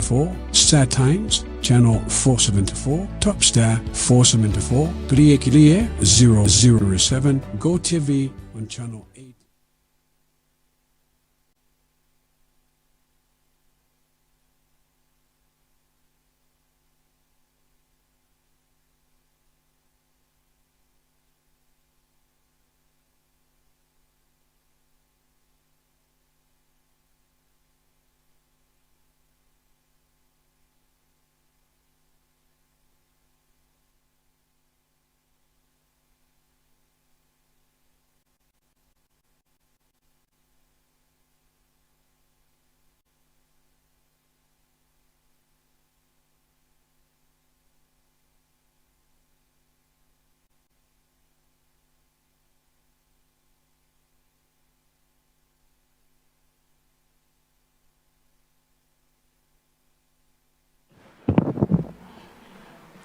474, Star Times, Channel 474, Top Star 474, Kilie 007, Go TV on Channel 8.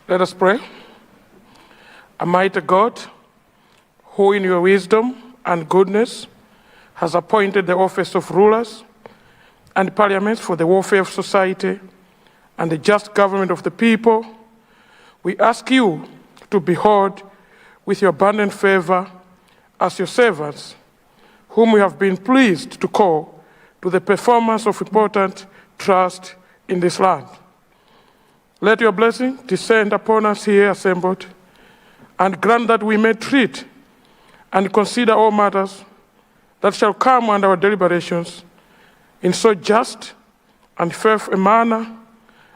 Let us pray. Almighty God, who in your wisdom and goodness has appointed the office of rulers and parliaments for the welfare of society and the just government of the people, we ask you to behold with your abundant favor as your servants, whom we have been pleased to call to the performance of important trust in this land. Let your blessing descend upon us here assembled, and grant that we may treat and consider all matters that shall come under our deliberations in so just and fair a manner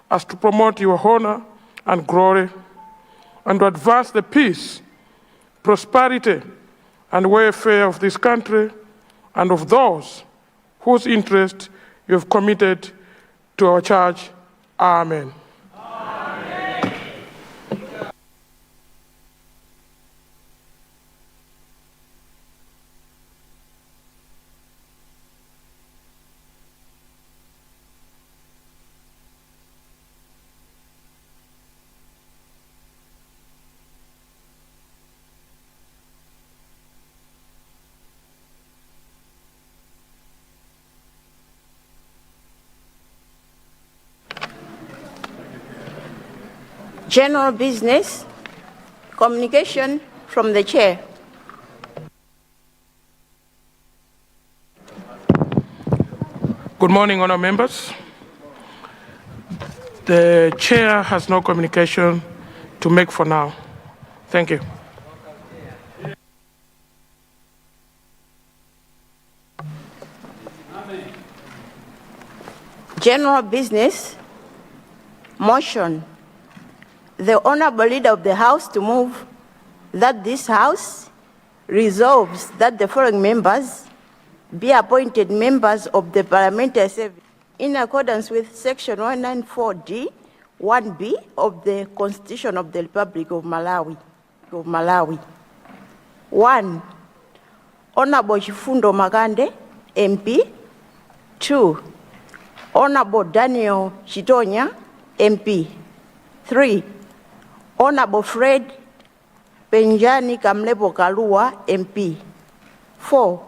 as to promote your honor and glory, and to advance the peace, prosperity, and welfare of this country and of those whose interest you have committed to our charge. Amen. General business, communication from the chair. Good morning, honour members. The chair has no communication to make for now. Thank you. General business, motion. The Honourable Leader of the House to move that this House resolves that the following members be appointed members of the Parliamentary Service in accordance with Section 194D 1B of the Constitution of the Republic of Malawi. 1. Honourable Chifundo Makande, MP. 2. Honourable Daniel Chitonya, MP. 3. Honourable Fred Penjani Kamlepo Kalua, MP. 4.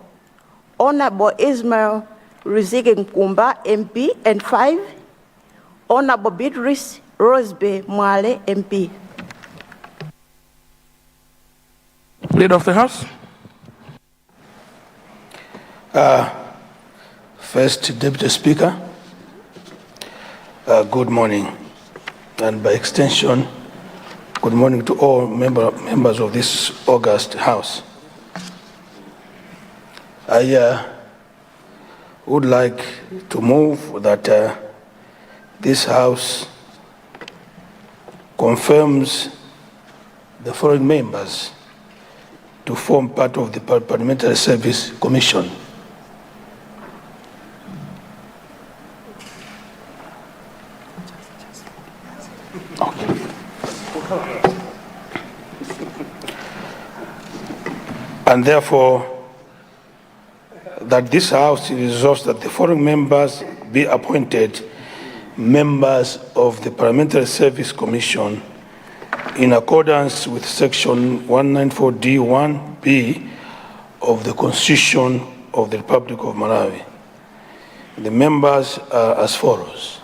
Honourable Ismail Riziki Mkumba, MP. And 5. Honourable Beatrice Rosebe Mwale, MP. Leader of the House. First Deputy Speaker, good morning, and by extension, good morning to all members of this august House. I would like to move that this House confirms the following members to form part of the Parliamentary Service Commission. And therefore, that this House resolves that the following members be appointed members of the Parliamentary Service Commission in accordance with Section 194D1B of the Constitution of the Republic of Malawi. The members are as follows.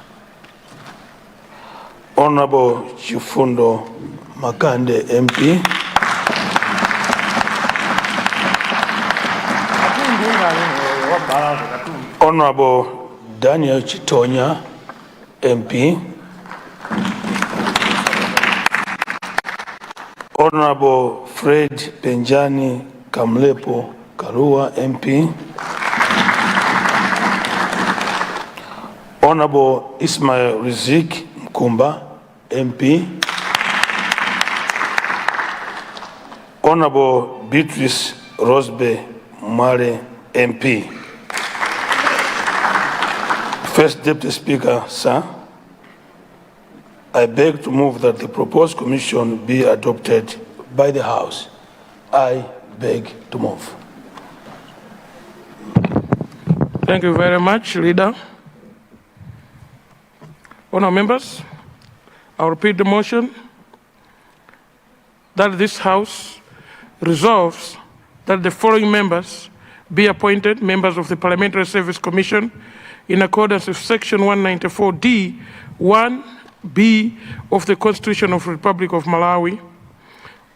Honorable Chifundo Makande MP. Honorable Daniel Chitonya MP. Honorable Fred Penjani Kamlepo Karua MP. Honorable Ismail Rizik Mkumba MP. Honorable Beatrice Rosbe Mare MP. First Deputy Speaker, sir, I beg to move that the proposed commission be adopted by the House. I beg to move. Thank you very much, Leader. Honourable members, I'll repeat the motion that this House resolves that the following members be appointed members of the Parliamentary Service Commission in accordance with Section 194D, 1B of the Constitution of the Republic of Malawi.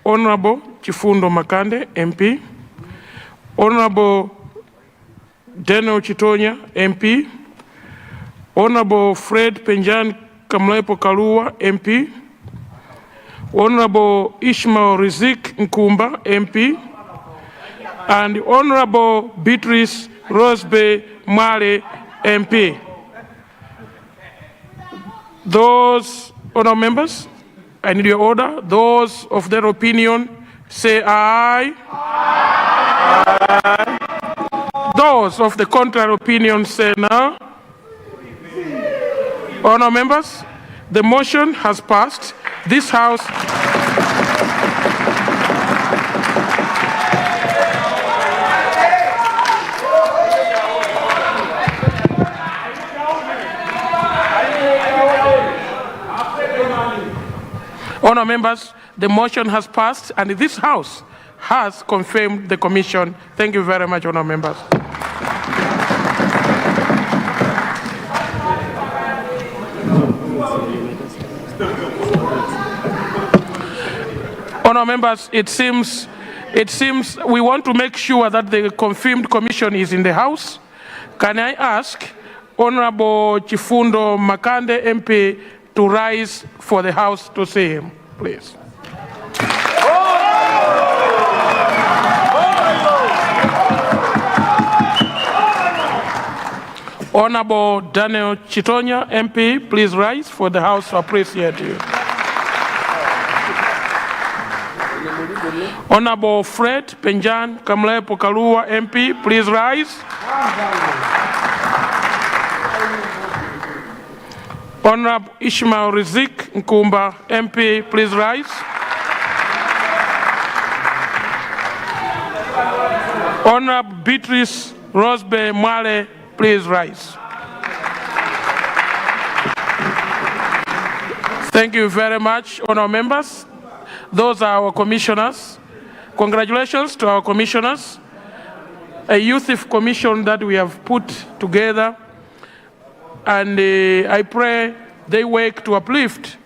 Honorable Chifundo Makande, MP. Honorable Daniel Chitonya, MP. Honorable Fred Penjan Kamlepo Kalua, MP. Honorable Ishmael Rizik Nkumba, MP. And Honorable Beatrice Rosbe Male, MP. Those honourable members, I need your order. Those of their opinion, say aye. Aye. Those of the contrary opinion, say no. Honourable members, the motion has passed. This House Honourable members, the motion has passed and this House has confirmed the commission. Thank you very much, honourable members. Honourable members, it seems we want to make sure that the confirmed commission is in the House. Can I ask Honourable Chifundo Makande MP to rise for the House to see him, please? Honorable Daniel Chitonya, MP, please rise for the House to appreciate you. Honorable Fred Penjan Kamlepo Kalua, MP, please rise. Honorable Ishmael Rizik Nkumba, MP, please rise. Honorable Beatrice Rosbe Male, please rise. Thank you very much, honourable members. Those are our commissioners. Congratulations to our commissioners. A youth commission that we have put together, and I pray they work to uplift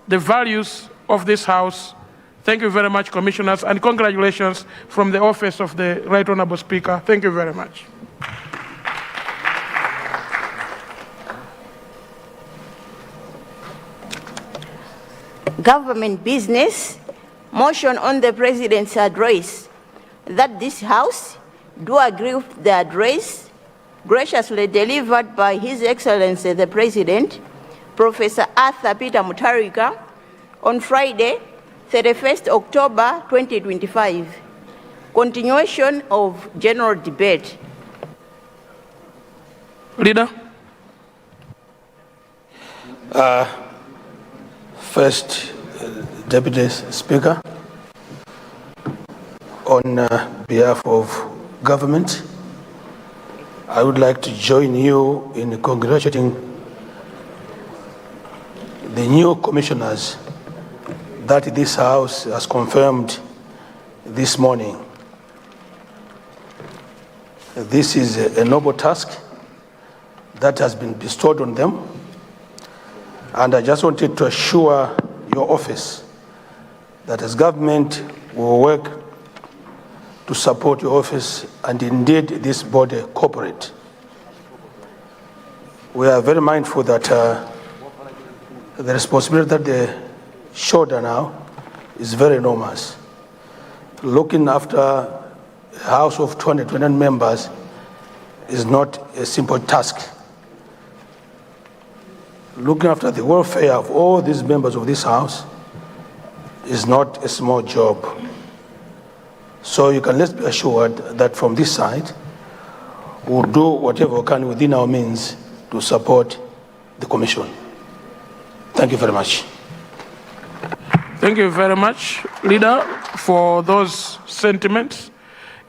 the values of this House. Thank you very much, commissioners, and congratulations from the office of the Right Honourable Speaker. Thank you very much. Government business, motion on the President's address, that this House do agree with the address graciously delivered by His Excellency the President, Professor Arthur Peter Mutharika, on Friday, 31st October 2025. Continuation of general debate. Leader. First, Deputy Speaker, on behalf of government, I would like to join you in congratulating the new commissioners that this House has confirmed this morning. This is a noble task that has been bestowed on them, And I just wanted to assure your office that as government we will work to support your office and indeed this body corporate. We are very mindful that the responsibility that they shoulder now is very enormous. Looking after a house of 229 members is not a simple task. Looking after the welfare of all these members of this house is not a small job. So you can let's be assured that from this side, we'll do whatever we can within our means to support the Commission. Thank you very much. Thank you very much, Leader, for those sentiments.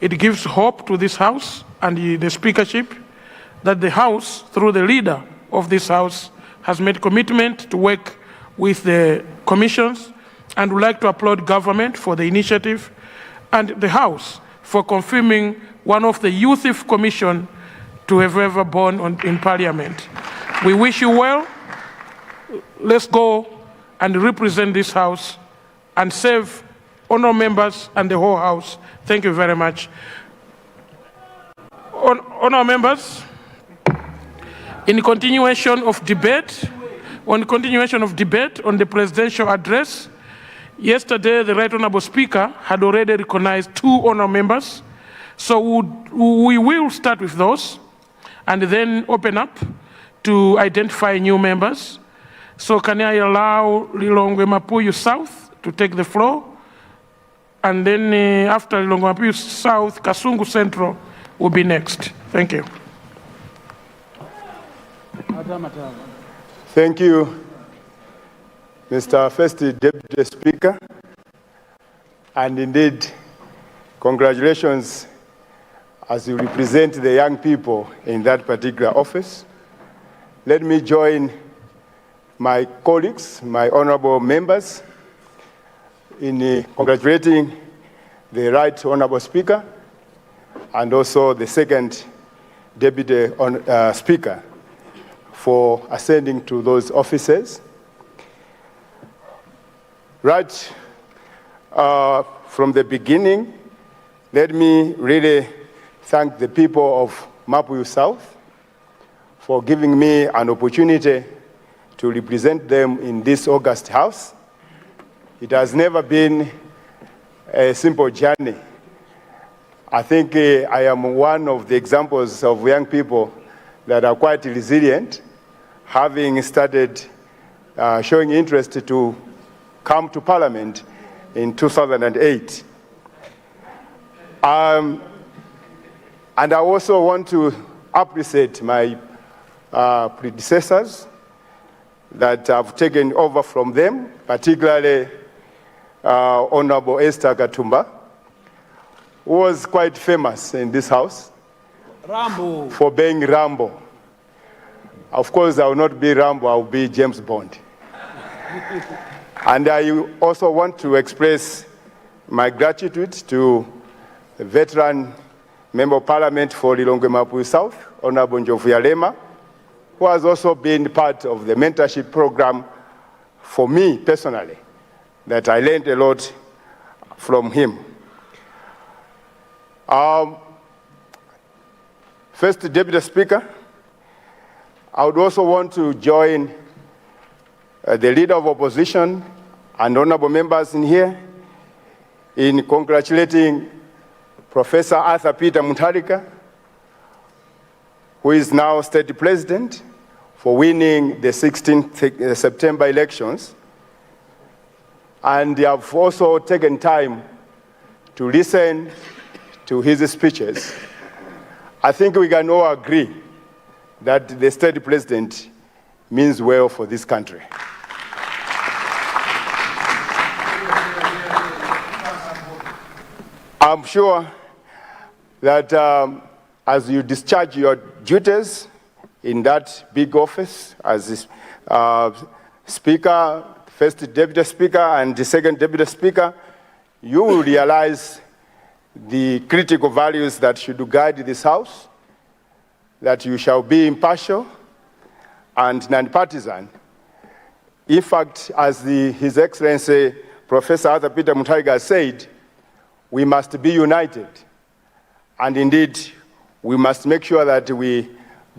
It gives hope to this House and the Speakership that the House, through the leader of this House, has made commitment to work with the commissions, and would like to applaud government for the initiative and the House for confirming one of the youthful commission to have ever born in Parliament. We wish you well. Let's go and represent this House and serve honor members and the whole House. Thank you very much. Honor members, in continuation of debate on the presidential address, yesterday the Right Honourable Speaker had already recognized 2 honor members. So we will start with those and then open up to identify new members. So can I allow Lilongwe Mapuyu South to take the floor? And then after Lilongwe Mapuyu South, Kasungu Central will be next. Thank you. Thank you, Mr. First Deputy Speaker. And indeed, congratulations as you represent the young people in that particular office. Let me join my colleagues, my honorable members, in congratulating the Right Honorable Speaker and also the second Deputy Speaker for ascending to those offices. Right from the beginning, let me really thank the people of Mapuyu South for giving me an opportunity to represent them in this August House. It has never been a simple journey. I think I am one of the examples of young people that are quite resilient, having started showing interest to come to Parliament in 2008. And I also want to appreciate my predecessors that have taken over from them, particularly Honorable Esther Katumba, who was quite famous in this house for being Rambo. Of course, I will not be Rambo, I will be James Bond. And I also want to express my gratitude to the veteran Member of Parliament for Lilongwe Mapuyu South, Honorable Njovu Yalema, who has also been part of the mentorship program for me personally, that I learned a lot from him. First Deputy Speaker, I would also want to join the Leader of Opposition and honorable members in here in congratulating Professor Arthur Peter Mutharika, who is now State President, for winning the 16th September elections. And they have also taken time to listen to his speeches. I think we can all agree that the State President means well for this country. I'm sure that as you discharge your duties in that big office as Speaker, First Deputy Speaker, and the Second Deputy Speaker, you will realize the critical values that should guide this House, that you shall be impartial and non-partisan In fact, as His Excellency Professor Arthur Peter Mutharika said, we must be united. And indeed, we must make sure that we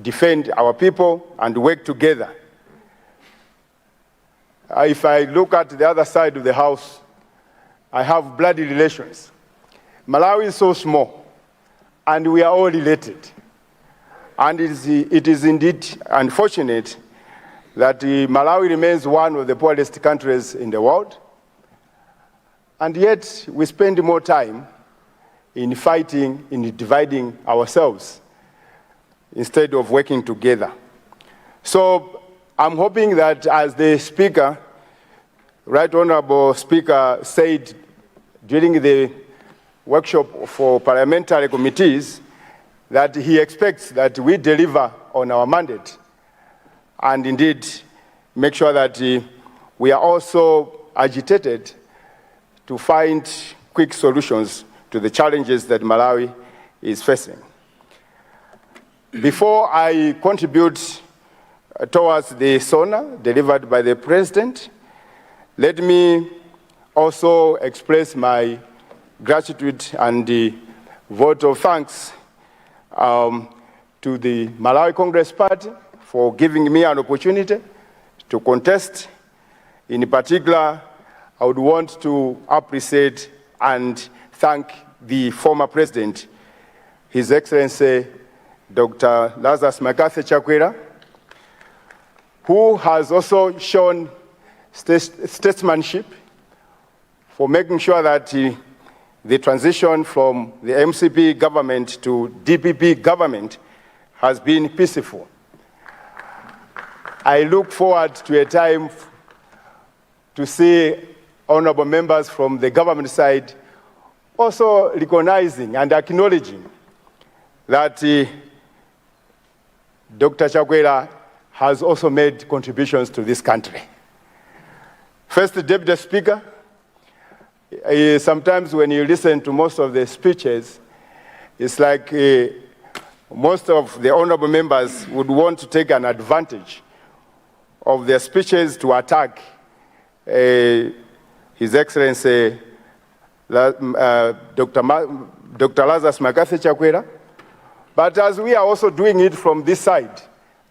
defend our people and work together. If I look at the other side of the house, I have blood relations. Malawi is so small, and we are all related. And it is indeed unfortunate that Malawi remains one of the poorest countries in the world, and yet we spend more time in fighting, in dividing ourselves, instead of working together. So I'm hoping that as the Speaker, Right Honorable Speaker, said during the workshop for parliamentary committees, that he expects that we deliver on our mandate and indeed make sure that we are also agitated to find quick solutions to the challenges that Malawi is facing. Before I contribute towards the SONA delivered by the President, let me also express my gratitude and the vote of thanks to the Malawi Congress Party for giving me an opportunity to contest. In particular, I would want to appreciate and thank the former President, His Excellency Dr. Lazarus McCarthy Chakwera, who has also shown statesmanship for making sure that the transition from the MCP government to DPP government has been peaceful. I look forward to a time to see honorable members from the government side also recognizing and acknowledging that Dr. Chakwera has also made contributions to this country. First, Deputy Speaker, sometimes when you listen to most of the speeches, it's like most of the honorable members would want to take an advantage of their speeches to attack His Excellency Dr. Lazarus McCarthy Chakwera. But as we are also doing it from this side,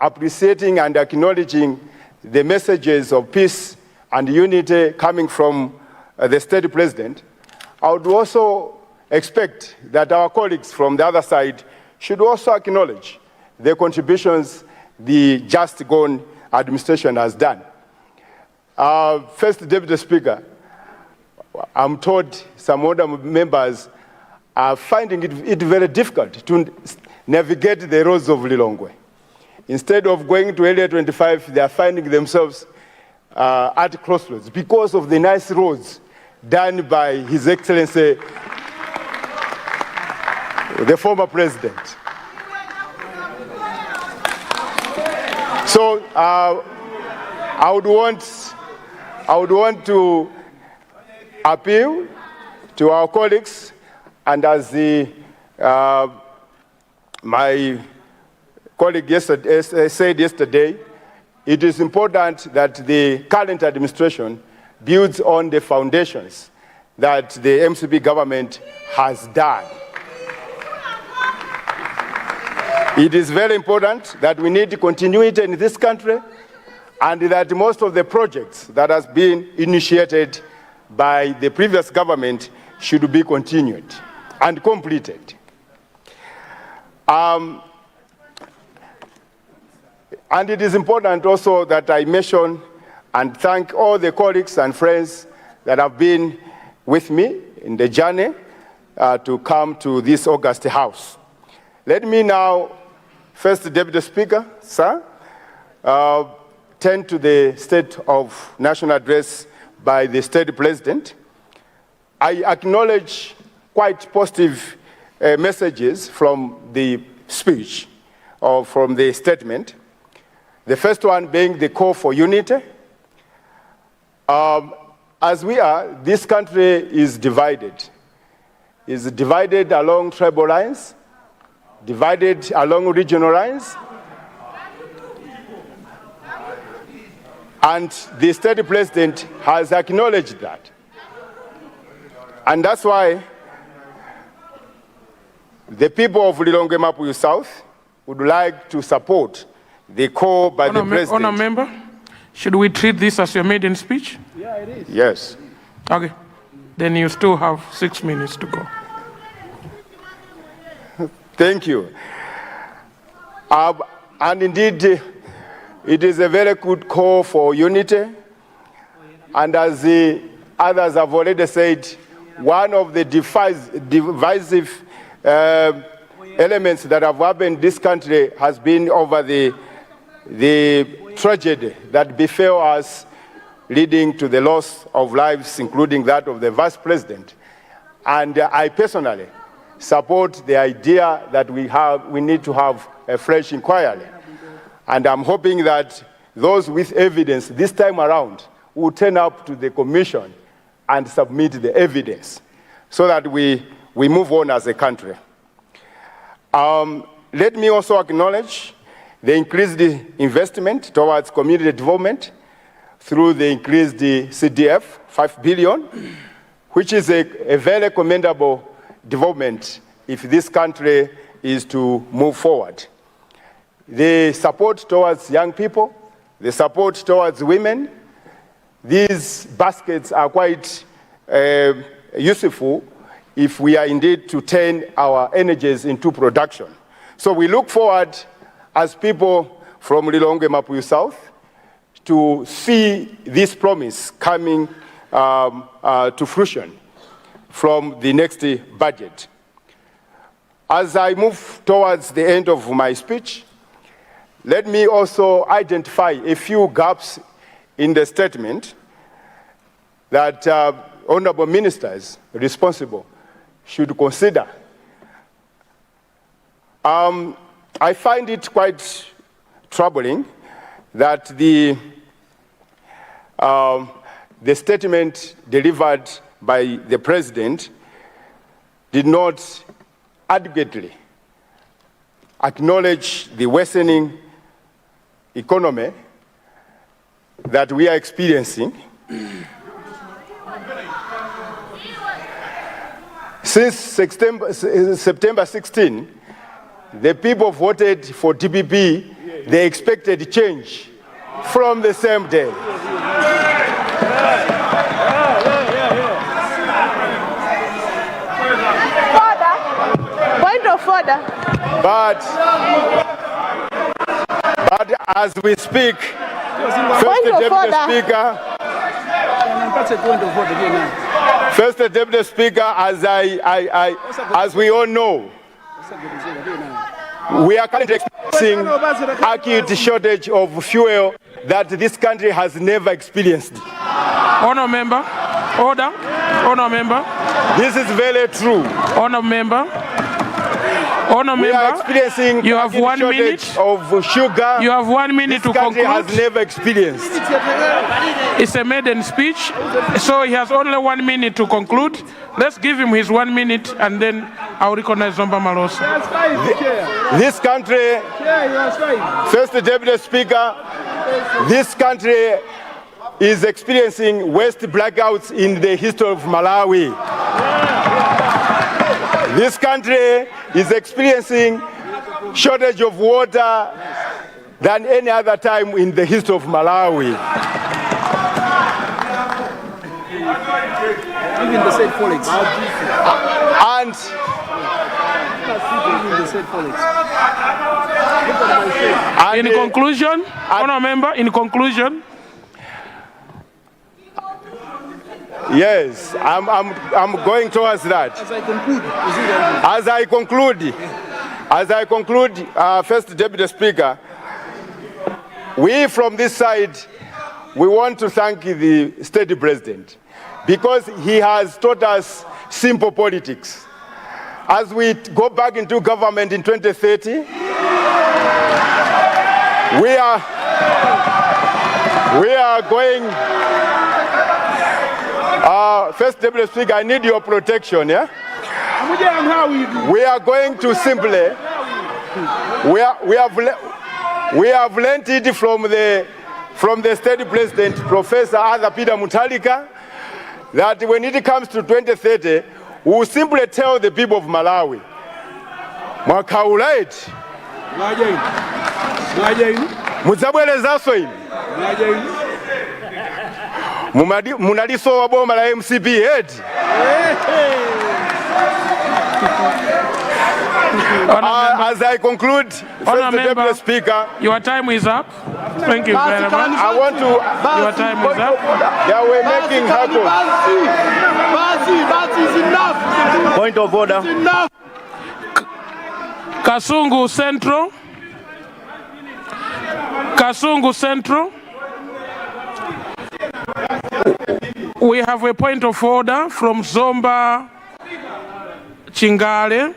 appreciating and acknowledging the messages of peace and unity coming from the State President, I would also expect that our colleagues from the other side should also acknowledge the contributions the just gone administration has done. First Deputy Speaker, I'm told some other members are finding it very difficult to navigate the roads of Lilongwe. Instead of going to Area 25, they are finding themselves at crossroads because of the nice roads done by His Excellency, the former President. So I would want to appeal to our colleagues, and as my colleague said yesterday, it is important that the current administration builds on the foundations that the MCP government has done. It is very important that we need continuity in this country, and that most of the projects that has been initiated by the previous government should be continued and completed. And it is important also that I mention and thank all the colleagues and friends that have been with me in the journey to come to this August House. Let me now, first Deputy Speaker, sir, turn to the State of National Address by the State President. I acknowledge quite positive messages from the speech or from the statement. The first one being the call for unity. As we are, this country is divided. It's divided along tribal lines, divided along regional lines, And the state president has acknowledged that. And that's why the people of Lilongwe Mapuyu South would like to support the call by the president. Honour member, should we treat this as your maiden speech? Yeah, it is. Yes. Okay. Then you still have 6 minutes to go. Thank you. And indeed, it is a very good call for unity. And as the others have already said, one of the divisive elements that have happened in this country has been over the tragedy that befell us, leading to the loss of lives, including that of the vice president. And I personally support the idea that we need to have a fresh inquiry. And I'm hoping that those with evidence this time around will turn up to the commission and submit the evidence so that we move on as a country. Let me also acknowledge the increased investment towards community development through the increased CDF, 5 billion, which is a very commendable development if this country is to move forward. The support towards young people, the support towards women, these baskets are quite useful if we are indeed to turn our energies into production. So we look forward as people from Lilongwe Mapuyu South to see this promise coming to fruition from the next budget. As I move towards the end of my speech, let me also identify a few gaps in the statement that honorable ministers responsible should consider. I find it quite troubling that the statement delivered by the president did not adequately acknowledge the worsening economy that we are experiencing. Since September 16, the people voted for DPP. They expected change from the same day. Point of order. But as we speak, First Deputy Speaker, as we all know, we are currently experiencing acute shortage of fuel that this country has never experienced. Honour member, order. Honour member. This is very true. Honour member. Honour We are member, experiencing you have 1 minute of sugar. You have 1 minute to this country conclude. has never experienced. It's a maiden speech, so he has only 1 minute to conclude. Let's give him his 1 minute, and then I'll recognize Zomba Malosa. This country, First Deputy Speaker, this country is experiencing worst blackouts in the history of Malawi. This country is experiencing shortage of water than any other time in the history of Malawi. Even the said colleagues. In conclusion, honour member, in conclusion. Yes, I'm going towards that. As I conclude, First Deputy Speaker, we from this side, we want to thank the State President because he has taught us simple politics. As we go back into government in 2030, we are going. First Deputy Speaker, I need your protection, yeah? We are going to simply, we have learned it from the from the State President, Professor Arthur Peter Mutharika, that when it comes to 2030, we will simply tell the people of Malawi, mwakaulait, muzabwelezaso ini, munaliso wa boma la MCP eti. As I conclude, Mr. Deputy Speaker, your time is up. Thank you very much. I want to. Your time is up. They were making hackles. Is enough. Point of order. Enough. Kasungu Central. Kasungu Central. We have a point of order from Zomba Chingale.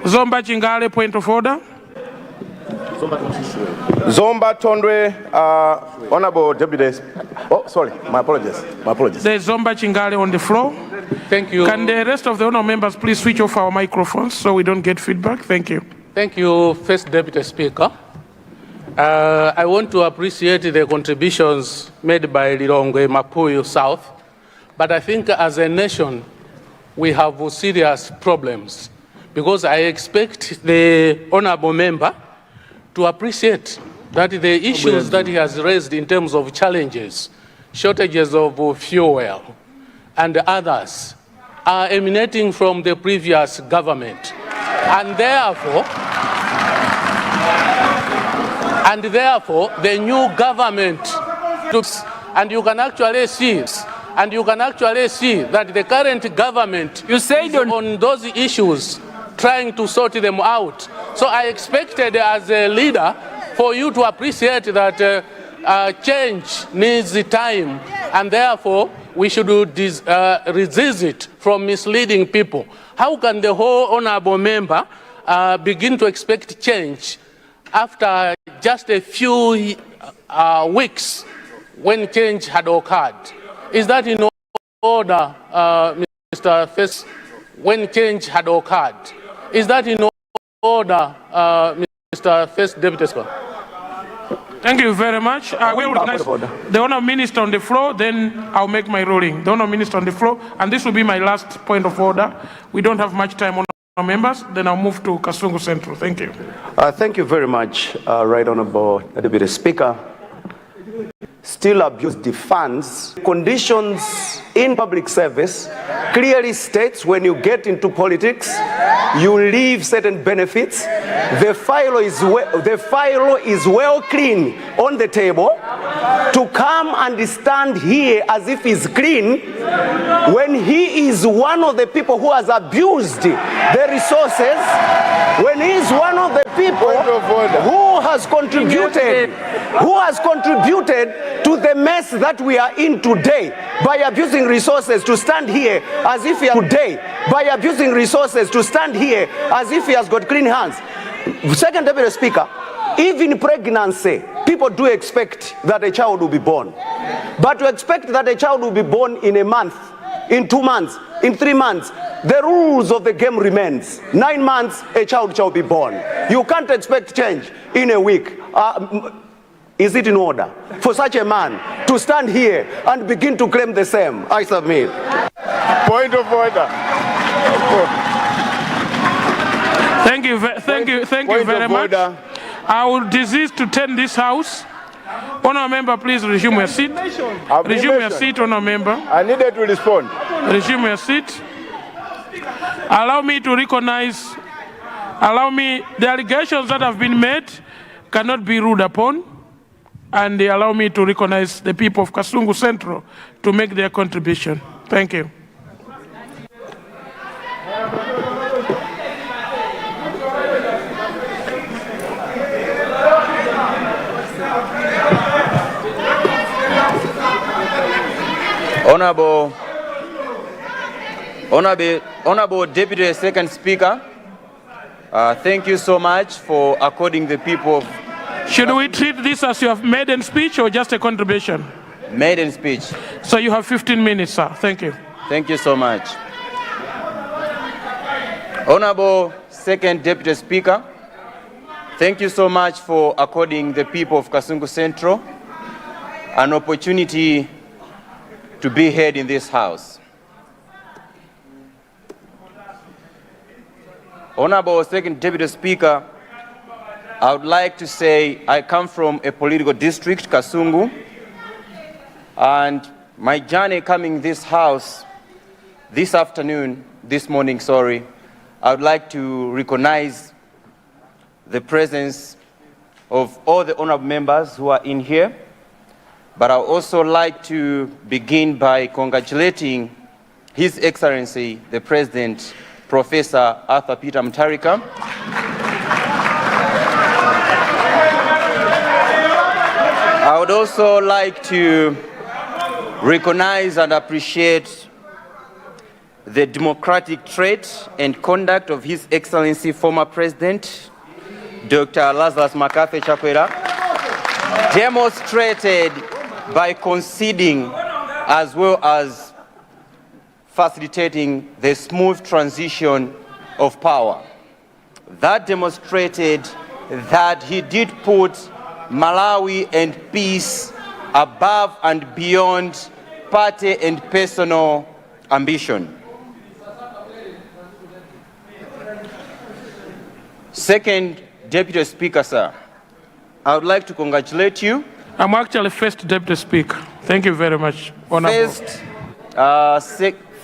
Zomba Chingale, point of order. Zomba Tondwe, Honorable Deputy. Oh, sorry, my apologies. My apologies. There's Zomba Chingale on the floor. Thank you. Can the rest of the honour members please switch off our microphones so we don't get feedback? Thank you. Thank you, First Deputy Speaker. I want to appreciate the contributions made by Lilongwe Mapuyu South, but I think as a nation we have serious problems, because I expect the honourable member to appreciate that the issues that he has raised in terms of challenges, shortages of fuel and others, are emanating from the previous government. And therefore, the new government, and you can actually see that the current government is on those issues, trying to sort them out. So I expected as a leader for you to appreciate that change needs time, and therefore we should resist it from misleading people. How can the whole honourable member begin to expect change after just a few weeks when change had occurred? Is that in order, Mr. First, when change had occurred? Is that in order, Mr. First Deputy Speaker? Thank you very much. I will recognize the Honour Minister on the floor, then I'll make my ruling. The Honour Minister on the floor, and this will be my last point of order. We don't have much time on our members, then I'll move to Kasungu Central. Thank you. Thank you very much, Right Honourable Deputy Speaker. Still abuse the funds. Conditions in public service clearly states when you get into politics, you leave certain benefits. The file is well clean on the table. To come and stand here as if he's clean when he is one of the people who has abused the resources, when he is one of the people who has contributed to the mess that we are in today by abusing resources, to stand here as if he has got clean hands. Second Deputy Speaker, even pregnancy, people do expect that a child will be born. But to expect that a child will be born in a month, in 2 months, in 3 months, the rules of the game remains. 9 months, a child shall be born. You can't expect change in a week. Is it in order for such a man to stand here and begin to claim the same? I submit. Point of order. Thank you very much. I will desist to tend this house. Honour member, please resume your seat. Resume your seat, honour member. I needed to respond. Resume your seat. Allow me to recognize, the allegations that have been made cannot be ruled upon, and they allow me to recognize the people of Kasungu Central to make their contribution. Thank you. Honorable Deputy Second Speaker, thank you so much for according the people of... Should we treat this as your maiden speech or just a contribution? Maiden speech. So you have 15 minutes, sir. Thank you. Thank you so much. Honorable Second Deputy Speaker, Thank you so much for according the people of Kasungu Central an opportunity to be heard in this house. Honorable Second Deputy Speaker, I would like to say I come from a political district, Kasungu, and my journey coming this house this morning, I would like to recognize the presence of all the honorable members who are in here, but I would also like to begin by congratulating His Excellency, the President, Professor Arthur Peter Mutharika. I would also like to recognize and appreciate the democratic trait and conduct of His Excellency, former President, Dr. Lazarus Makafe Chakwera, demonstrated by conceding as well as facilitating the smooth transition of power. That demonstrated that he did put Malawi and peace above and beyond party and personal ambition. Second Deputy Speaker, sir, I would like to congratulate you. I'm actually first Deputy Speaker. Thank you very much, Honorable.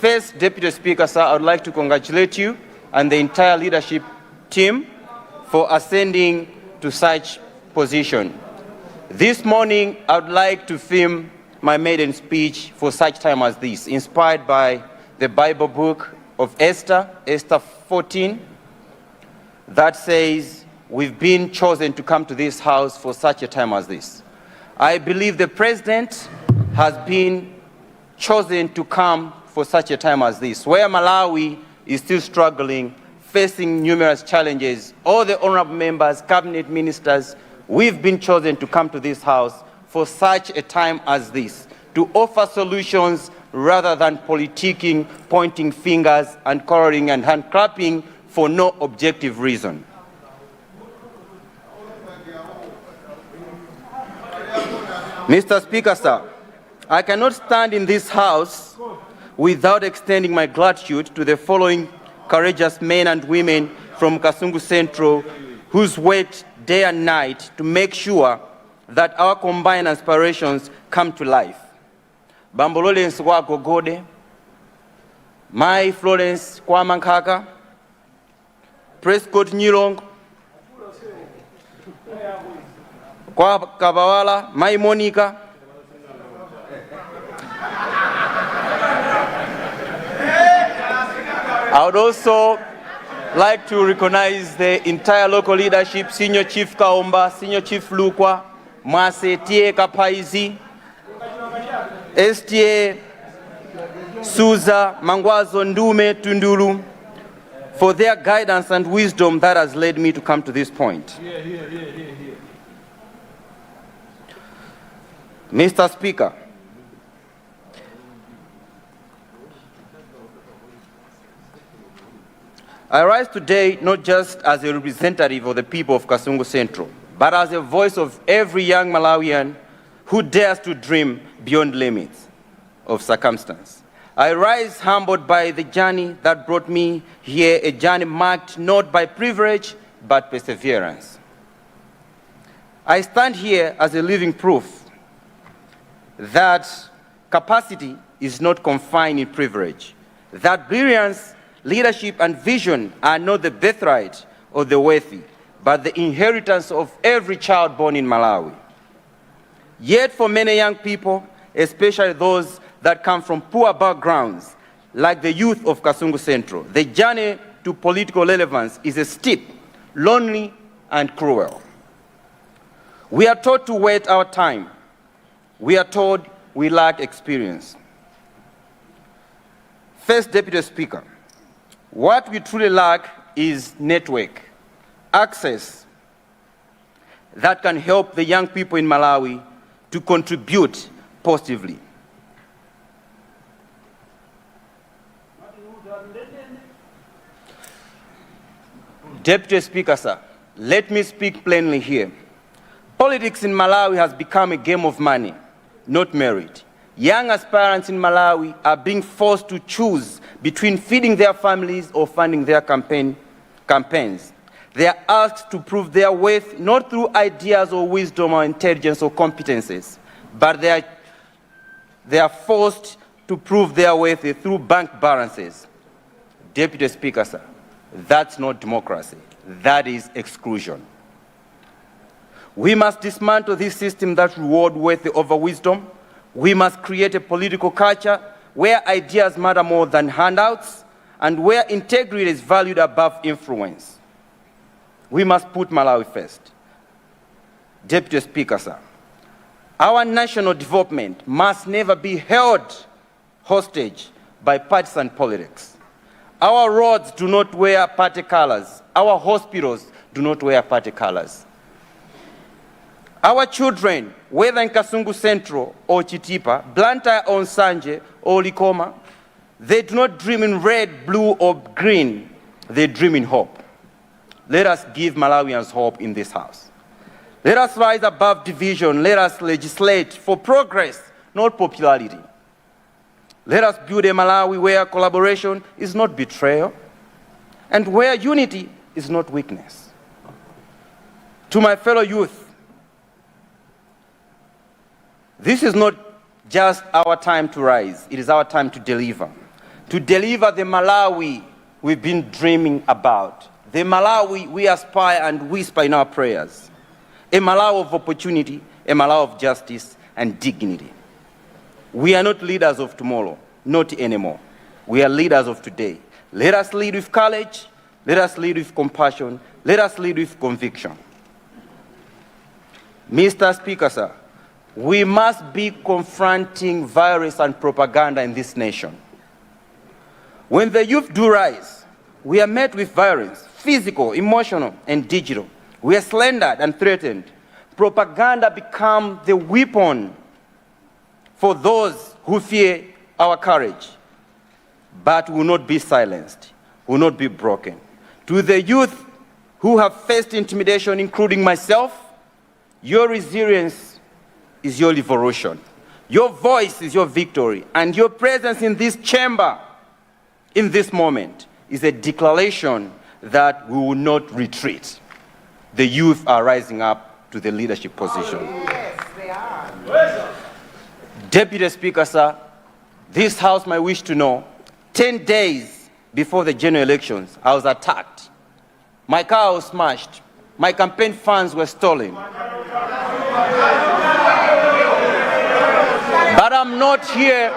First Deputy Speaker, sir, I would like to congratulate you and the entire leadership team for ascending to such position. This morning, I would like to film my maiden speech for such time as this, inspired by the Bible book of Esther, Esther 14, that says, we've been chosen to come to this house for such a time as this. I believe the President has been chosen to come for such a time as this, where Malawi is still struggling, facing numerous challenges. All the honorable members, cabinet ministers, we've been chosen to come to this house for such a time as this, to offer solutions rather than politicking, pointing fingers and quarreling and hand clapping for no objective reason. Mr. Speaker, sir, I cannot stand in this house without extending my gratitude to the following courageous men and women from Kasungu Central who's worked day and night to make sure that our combined aspirations come to life. Bambololens kwa Gogode, Mai Florence kwa Mankaka, Prescott Nyirong, kwa Kabawala, Mai Monica, I would also like to recognize the entire local leadership, Senior Chief Kaomba, Senior Chief Lukwa, Mwase Tie Kapaizi, STA Suza, Mangwazo Ndume Tundulu, for their guidance and wisdom that has led me to come to this point. Mr. Speaker, I rise today not just as a representative of the people of Kasungu Central, but as a voice of every young Malawian who dares to dream beyond limits of circumstance. I rise humbled by the journey that brought me here, a journey marked not by privilege, but perseverance. I stand here as a living proof that capacity is not confined in privilege, that brilliance, leadership, and vision are not the birthright of the wealthy, but the inheritance of every child born in Malawi. Yet for many young people, especially those that come from poor backgrounds, like the youth of Kasungu Central, the journey to political relevance is a steep, lonely, and cruel. We are taught to wait our time. We are told we lack experience. First Deputy Speaker, what we truly lack is network, access that can help the young people in Malawi to contribute positively. Deputy Speaker, sir, let me speak plainly here. Politics in Malawi has become a game of money, not merit. Young aspirants in Malawi are being forced to choose between feeding their families or funding their campaigns. They are asked to prove their worth not through ideas or wisdom or intelligence or competences, but they are forced to prove their worth through bank balances. Deputy Speaker, sir, that's not democracy. That is exclusion. We must dismantle this system that rewards worth over wisdom. We must create a political culture where ideas matter more than handouts and where integrity is valued above influence. We must put Malawi first. Deputy Speaker, sir, our national development must never be held hostage by partisan politics. Our roads do not wear party colors. Our hospitals do not wear party colors. Our children, whether in Kasungu Central or Chitipa, Blantyre or Nsanje or Likoma, they do not dream in red, blue, or green. They dream in hope. Let us give Malawians hope in this house. Let us rise above division. Let us legislate for progress, not popularity. Let us build a Malawi where collaboration is not betrayal and where unity is not weakness. To my fellow youth, this is not just our time to rise, it is our time to deliver. To deliver the Malawi we've been dreaming about. The Malawi we aspire and whisper in our prayers. A Malawi of opportunity, a Malawi of justice and dignity. We are not leaders of tomorrow, not anymore. We are leaders of today. Let us lead with courage, let us lead with compassion, let us lead with conviction. Mr. Speaker, sir, we must be confronting violence and propaganda in this nation. When the youth do rise, we are met with violence, physical, emotional, and digital. We are slandered and threatened. Propaganda becomes the weapon for those who fear our courage, but will not be silenced, will not be broken. To the youth who have faced intimidation, including myself, your resilience is your liberation. Your voice is your victory, and your presence in this chamber, in this moment, is a declaration that we will not retreat. The youth are rising up to the leadership position. Yes, they are. Deputy Speaker, sir, this House might wish to know, 10 days before the general elections, I was attacked. My car was smashed. My campaign funds were stolen. But I'm not here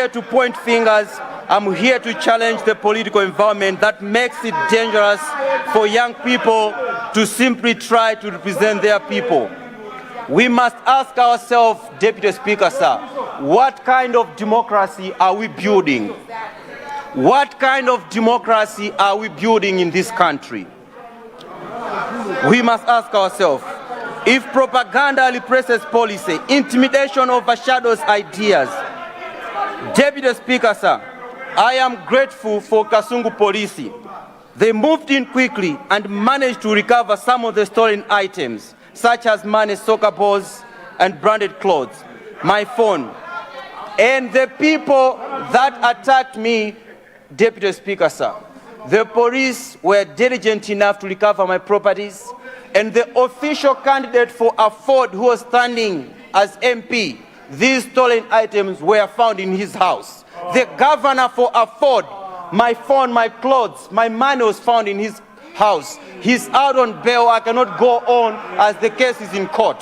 to point fingers. I'm here to challenge the political environment that makes it dangerous for young people to simply try to represent their people. We must ask ourselves, Deputy Speaker, sir, what kind of democracy are we building? What kind of democracy are we building in this country? We must ask ourselves, if propaganda represses policy, intimidation overshadows ideas. Deputy Speaker, sir, I am grateful for Kasungu Police. They moved in quickly and managed to recover some of the stolen items, such as money, soccer balls, and branded clothes, my phone. And the people that attacked me, Deputy Speaker, sir, the police were diligent enough to recover my properties, and the official candidate for Afford who was standing as MP, these stolen items were found in his house. The governor for Afford, my phone, my clothes, my money was found in his house. He's out on bail. I cannot go on as the case is in court.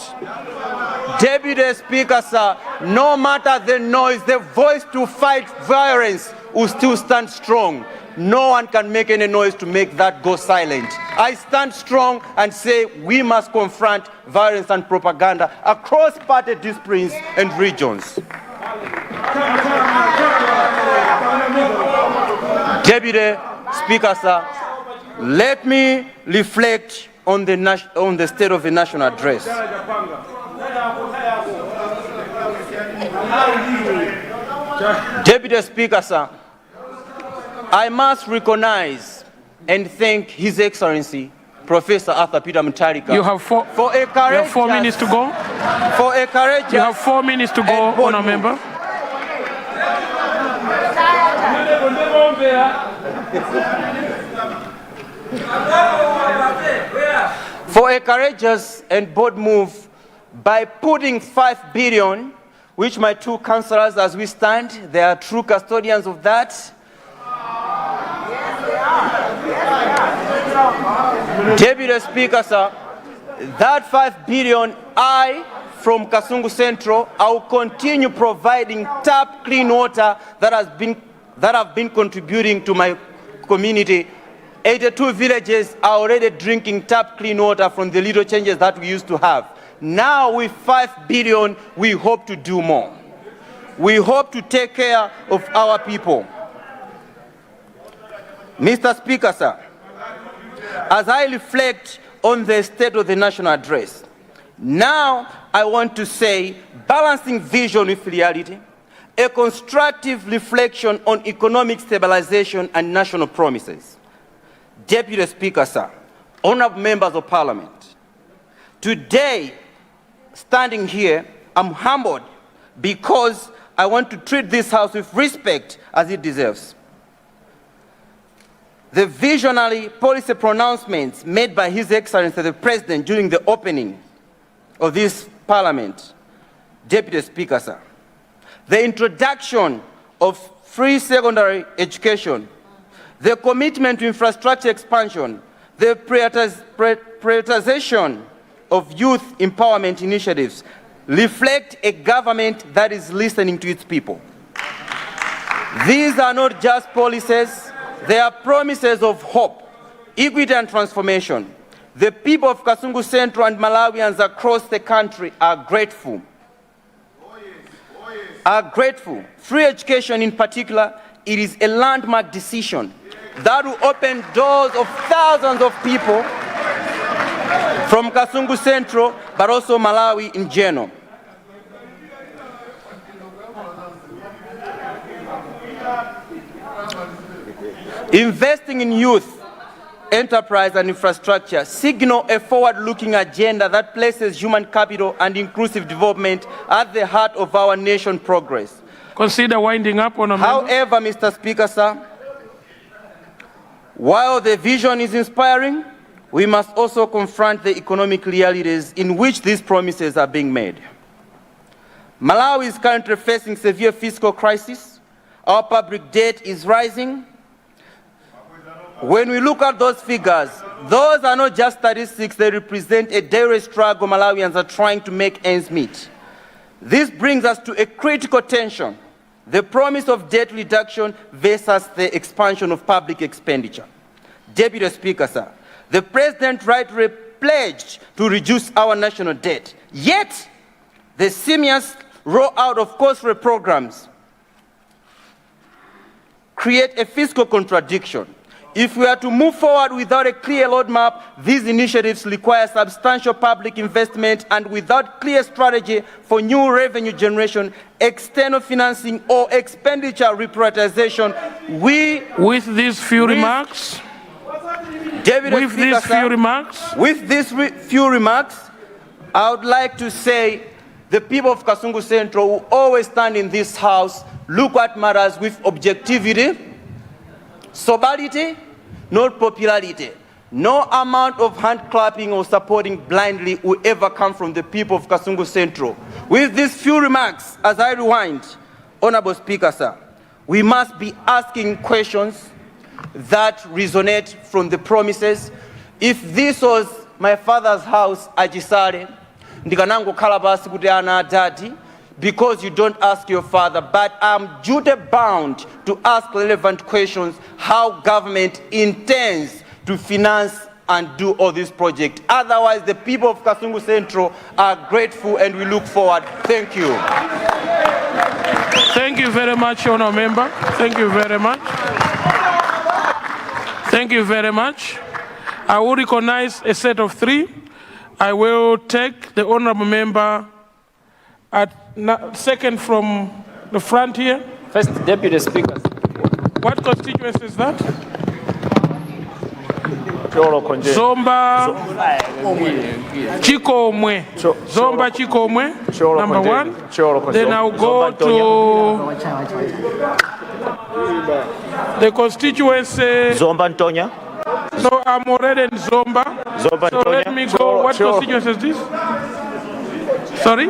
Deputy Speaker, sir, no matter the noise, the voice to fight violence will still stand strong. No one can make any noise to make that go silent. I stand strong and say we must confront violence and propaganda across party disciplines and regions. Deputy Speaker, sir, let me reflect on the state of the national address. Deputy Speaker, sir, I must recognize and thank His Excellency, Professor Arthur Peter Mutharika. You have 4 minutes to go. For a courageous. You have 4 minutes to go, Honourable Member. For a courageous and bold move by putting 5 billion, which my 2 councillors as we stand, they are true custodians of that. Deputy Speaker, sir, that 5 billion, from Kasungu Central, I will continue providing tap clean water that have been contributing to my community. 82 villages are already drinking tap clean water from the little changes that we used to have. Now with 5 billion, we hope to do more. We hope to take care of our people. Mr. Speaker, sir, as I reflect on the state of the national address, now I want to say balancing vision with reality, a constructive reflection on economic stabilization and national promises. Deputy Speaker, sir, honorable members of Parliament, today, standing here, I'm humbled because I want to treat this House with respect as it deserves. The visionary policy pronouncements made by His Excellency the President during the opening of this Parliament, Deputy Speaker, sir, the introduction of free secondary education, the commitment to infrastructure expansion, the prioritization of youth empowerment initiatives reflect a government that is listening to its people. These are not just policies, they are promises of hope, equity and transformation. The people of Kasungu Central and Malawians across the country are grateful. Are grateful. Free education in particular, it is a landmark decision that will open doors of thousands of people from Kasungu Central, but also Malawi in general. Investing in youth, enterprise and infrastructure signal a forward-looking agenda that places human capital and inclusive development at the heart of our nation's progress. Consider winding up on a However, Mr. Speaker, sir, while the vision is inspiring, we must also confront the economic realities in which these promises are being made. Malawi is currently facing severe fiscal crisis. Our public debt is rising. When we look at those figures, those are not just statistics, they represent a daily struggle Malawians are trying to make ends meet. This brings us to a critical tension, the promise of debt reduction versus the expansion of public expenditure. Deputy Speaker, sir, the President rightly pledged to reduce our national debt, yet the seamless rollout of costly programs create a fiscal contradiction. If we are to move forward without a clear roadmap, these initiatives require substantial public investment, and without clear strategy for new revenue generation, external financing or expenditure reprioritization, With these few remarks, I would like to say the people of Kasungu Central will always stand in this House, look at matters with objectivity, sobriety, not popularity. No amount of hand clapping or supporting blindly will ever come from the people of Kasungu Central. With these few remarks, as I rewind, Honorable Speaker, sir, we must be asking questions that resonate from the promises. If this was my father's house, Ajisare, ndikanango kalabasi kuti ana adadi, because you don't ask your father, but I'm duty bound to ask relevant questions how government intends to finance and do all this project. Otherwise, the people of Kasungu Central are grateful and we look forward. Thank you. Thank you very much, Honourable Member. Thank you very much. Thank you very much. I will recognize a set of 3. I will take the Honourable Member second from the front here. First Deputy Speaker. What constituency is that? Zomba Chikomwe. Zomba Chikomwe, number 1. Then I'll go to the constituency. Zomba Ntonya. No, I'm already in Zomba. Zomba So let me go. What constituency is this? Sorry?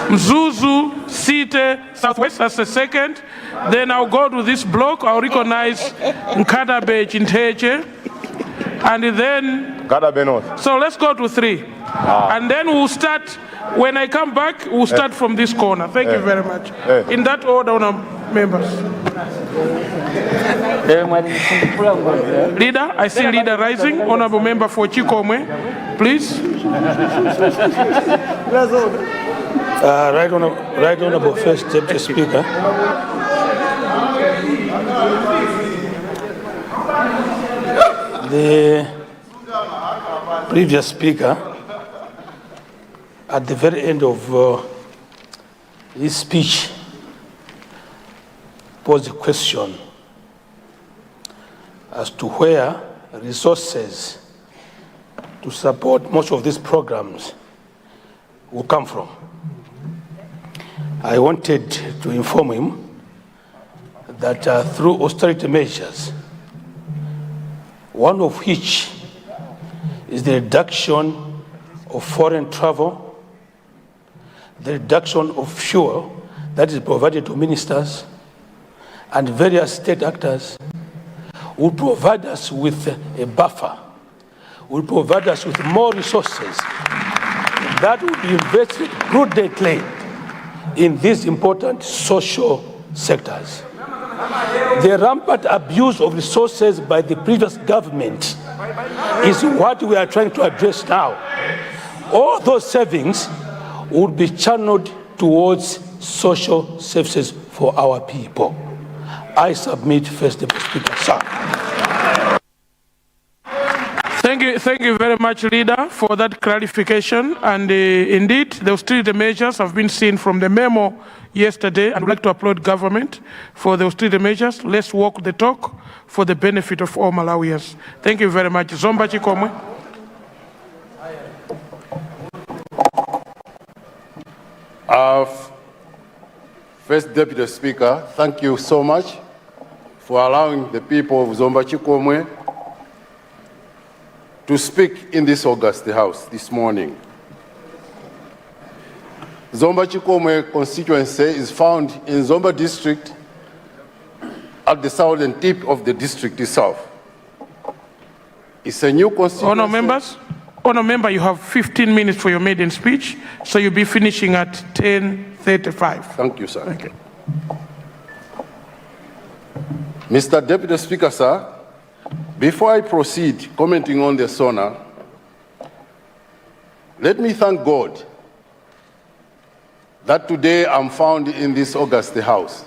Mzuzu, Site, Southwest, that's the second. Then I'll go to this block. I'll recognize Nkadabe, Chinteche. And then... Nkadabe North. So let's go to 3. And then we'll start, when I come back, we'll start from this corner. Thank you very much. In that order, members. Leader, I see leader rising. Honorable member for Chikomwe, please. Right Honorable First Deputy Speaker. The previous speaker, at the very end of his speech, posed a question as to where resources to support most of these programs will come from. I wanted to inform him that through austerity measures, one of which is the reduction of foreign travel, the reduction of fuel that is provided to ministers and various state actors, will provide us with a buffer, will provide us with more resources that will be invested prudently in these important social sectors. The rampant abuse of resources by the previous government is what we are trying to address now. All those savings would be channeled towards social services for our people. I submit, First Deputy Speaker, sir. Thank you very much, Leader, for that clarification. And indeed, the austerity measures have been seen from the memo yesterday, and I'd like to applaud government for the austerity measures. Let's walk the talk for the benefit of all Malawians. Thank you very much. Zomba Chikomwe. First Deputy Speaker, thank you so much for allowing the people of Zomba Chikomwe to speak in this August House this morning. Zomba Chikomwe constituency is found in Zomba district at the southern tip of the district itself. It's a new constituency. Honour member, you have 15 minutes for your maiden speech, so you'll be finishing at 10:35. Thank you, sir. Thank you. Mr. Deputy Speaker, sir, before I proceed commenting on the SONA, let me thank God that today I'm found in this August House.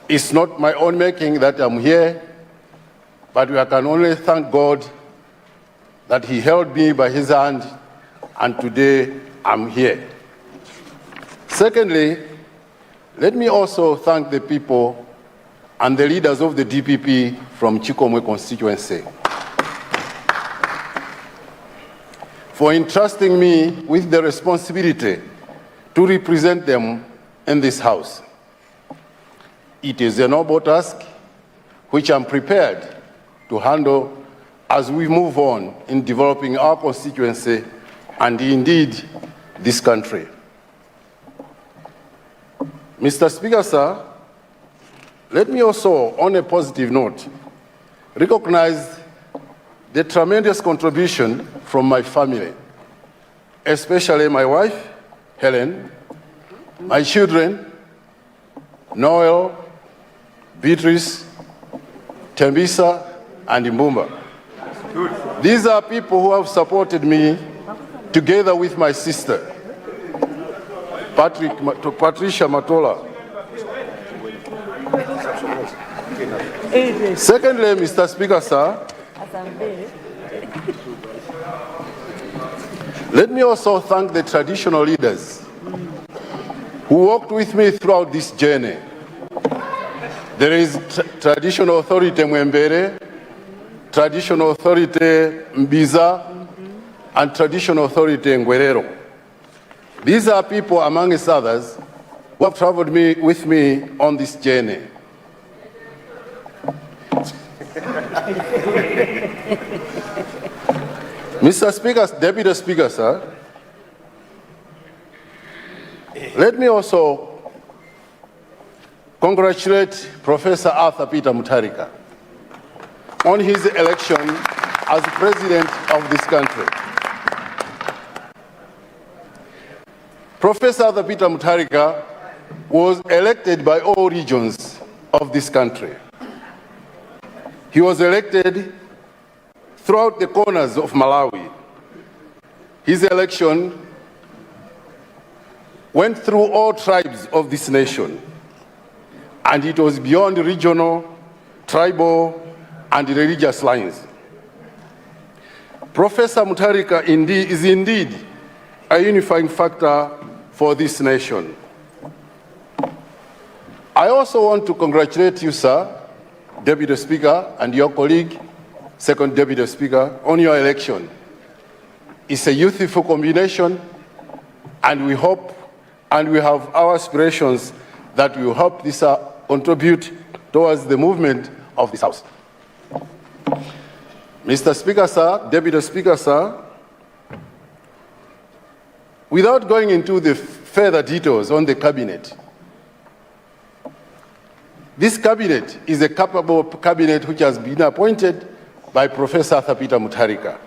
It's not my own making that I'm here, but I can only thank God that He held me by His hand, and today I'm here. Secondly, let me also thank the people and the leaders of the DPP from Chikomwe constituency for entrusting me with the responsibility to represent them in this House. It is a noble task which I'm prepared to handle as we move on in developing our constituency and indeed this country. Mr. Speaker, sir, let me also, on a positive note, recognize the tremendous contribution from my family, especially my wife, Helen, my children, Noel, Beatrice, Tembisa, and Mbumba. These are people who have supported me together with my sister, Patricia Matola. Secondly, Mr. Speaker, sir, let me also thank the traditional leaders who walked with me throughout this journey. There is Traditional Authority Mwembere, Traditional Authority Mbiza, and Traditional Authority Ngwerero. These are people, amongst others, who have traveled with me on this journey. Mr. Speaker, Deputy Speaker, sir, let me also congratulate Professor Arthur Peter Mutharika on his election as President of this country. Professor Arthur Peter Mutharika was elected by all regions of this country. He was elected throughout the corners of Malawi. His election went through all tribes of this nation, and it was beyond regional, tribal, and religious lines. Professor Mutharika is indeed a unifying factor for this nation. I also want to congratulate you, sir, Deputy Speaker, and your colleague, Second Deputy Speaker, on your election. It's a youthful combination, and we hope and we have our aspirations that we will help this contribute towards the movement of this House. Mr. Speaker, sir, Deputy Speaker, sir, without going into the further details on the cabinet, this cabinet is a capable cabinet which has been appointed by Professor Arthur Peter Mutharika.